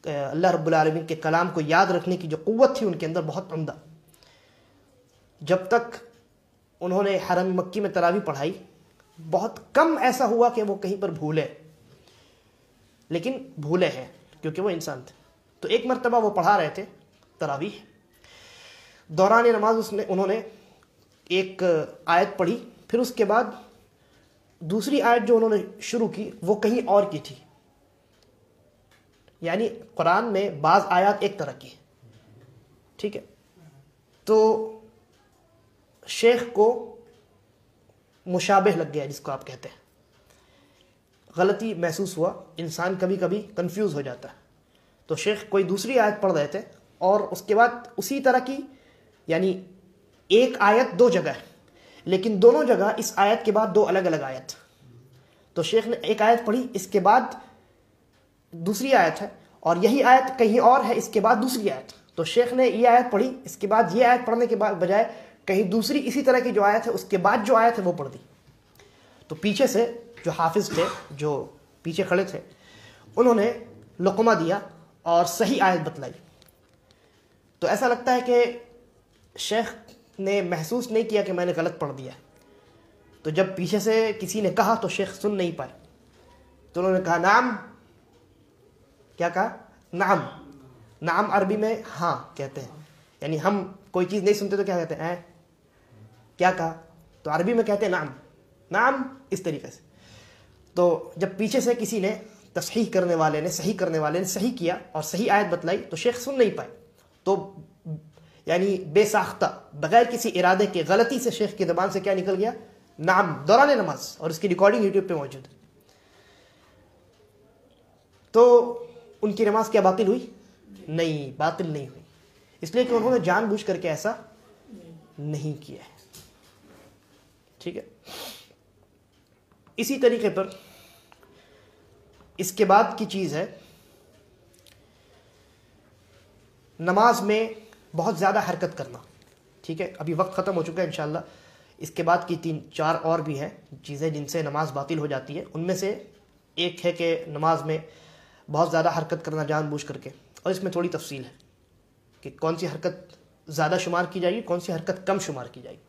اللہ رب العالمین کے کلام کو یاد رکھنے کی جو قوت تھی ان کے اندر بہت عمدہ۔ جب تک انہوں نے حرم مکی میں تراویح پڑھائی، بہت کم ایسا ہوا کہ وہ کہیں پر بھولے، لیکن بھولے ہیں کیونکہ وہ انسان تھے۔ تو ایک مرتبہ وہ پڑھا رہے تھے تراویح، دوران نماز انہوں نے ایک آیت پڑھی، پھر اس کے بعد دوسری آیت جو انہوں نے شروع کی وہ کہیں اور کی تھی، یعنی قرآن میں بعض آیات ایک طرح کی ہے، ٹھیک ہے۔ تو شیخ کو مشابہ لگ گیا، جس کو آپ کہتے ہیں، غلطی محسوس ہوا، انسان کبھی کبھی کنفیوز ہو جاتا ہے۔ تو شیخ کوئی دوسری آیت پڑھ رہے تھے، اور اس کے بعد اسی طرح کی، یعنی ایک آیت دو جگہ ہے، لیکن دونوں جگہ اس آیت کے بعد دو الگ الگ آیت، تو شیخ نے ایک آیت پڑھی، اس کے بعد دوسری آیت ہے، اور یہی آیت کہیں اور ہے، اس کے بعد دوسری آیت. تو شیخ نے یہ آیت پڑھی، اس کے بعد یہ آیت پڑھنے کے بعد بجائے کہیں دوسری اسی طرح کی جو آیت ہے اس کے بعد جو آیت ہے وہ پڑھ دی. تو پیچھے سے جو حافظ تھے، جو پیچھے کھڑے تھے، انہوں نے لقمہ دیا اور صحیح آیت بتلائی. تو ایسا لگتا ہے کہ شیخ نے محسوس نہیں کیا کہ میں نے غلط پڑھ دیا. تو جب پیچھے سے کسی نے کہا تو شیخ سن نہیں پائے، تو انہوں نے کہا نعم. کیا کہا؟ نعم. نعم عربی میں ہاں کہتے ہیں، یعنی ہم کوئی چیز نہیں سنتے تو کیا کہتے ہیں؟ کیا کہا؟ تو عربی میں کہتے ہیں نعم. نعم اس طریقے سے. تو جب پیچھے سے کسی نے تصحیح کرنے والے نے صحیح کیا اور صحیح آیت بتلائی تو شیخ سن نہیں پائے. تو یعنی بے ساختہ، بغیر کسی ارادے کے، غلطی سے شیخ کی زبان سے کیا نکل گیا؟ نعم، دوران نماز. اور اس کی ریکارڈنگ یوٹیوب پہ موجود ہے. تو ان کی نماز کیا باطل ہوئی؟ نہیں، باطل نہیں ہوئی، اس لیے کہ انہوں نے جان بوجھ کر کے ایسا نہیں کیا ہے. ٹھیک ہے. اسی طریقے پر اس کے بعد کی چیز ہے نماز میں بہت زیادہ حرکت کرنا. ٹھیک ہے، ابھی وقت ختم ہو چکا ہے انشاءاللہ. اس کے بعد کی 3-4 اور بھی ہیں چیزیں جن سے نماز باطل ہو جاتی ہے. ان میں سے ایک ہے کہ نماز میں بہت زیادہ حرکت کرنا جان بوجھ کر کے، اور اس میں تھوڑی تفصیل ہے کہ کون سی حرکت زیادہ شمار کی جائے گی، کون سی حرکت کم شمار کی جائے گی.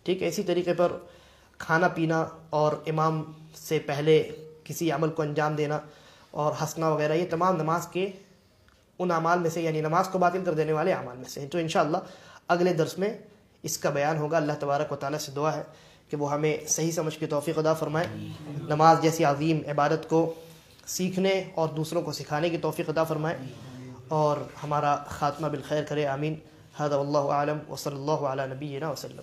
ٹھیک ہے. اسی طریقے پر کھانا پینا اور امام سے پہلے کسی عمل کو انجام دینا اور ہنسنا وغیرہ، یہ تمام نماز کے ان اعمال میں سے، یعنی نماز کو باطل کر دینے والے اعمال میں سے ہیں. تو انشاءاللہ اگلے درس میں اس کا بیان ہوگا. اللہ تبارک و تعالیٰ سے دعا ہے کہ وہ ہمیں صحیح سمجھ کی توفیق عطا فرمائے، نماز جیسی عظیم عبادت کو سیکھنے اور دوسروں کو سکھانے کی توفیق عطا فرمائے، اور ہمارا خاتمہ بالخیر کرے. آمین. ھذا واللہ اعلم وصلی اللہ علی نبینا وسلم.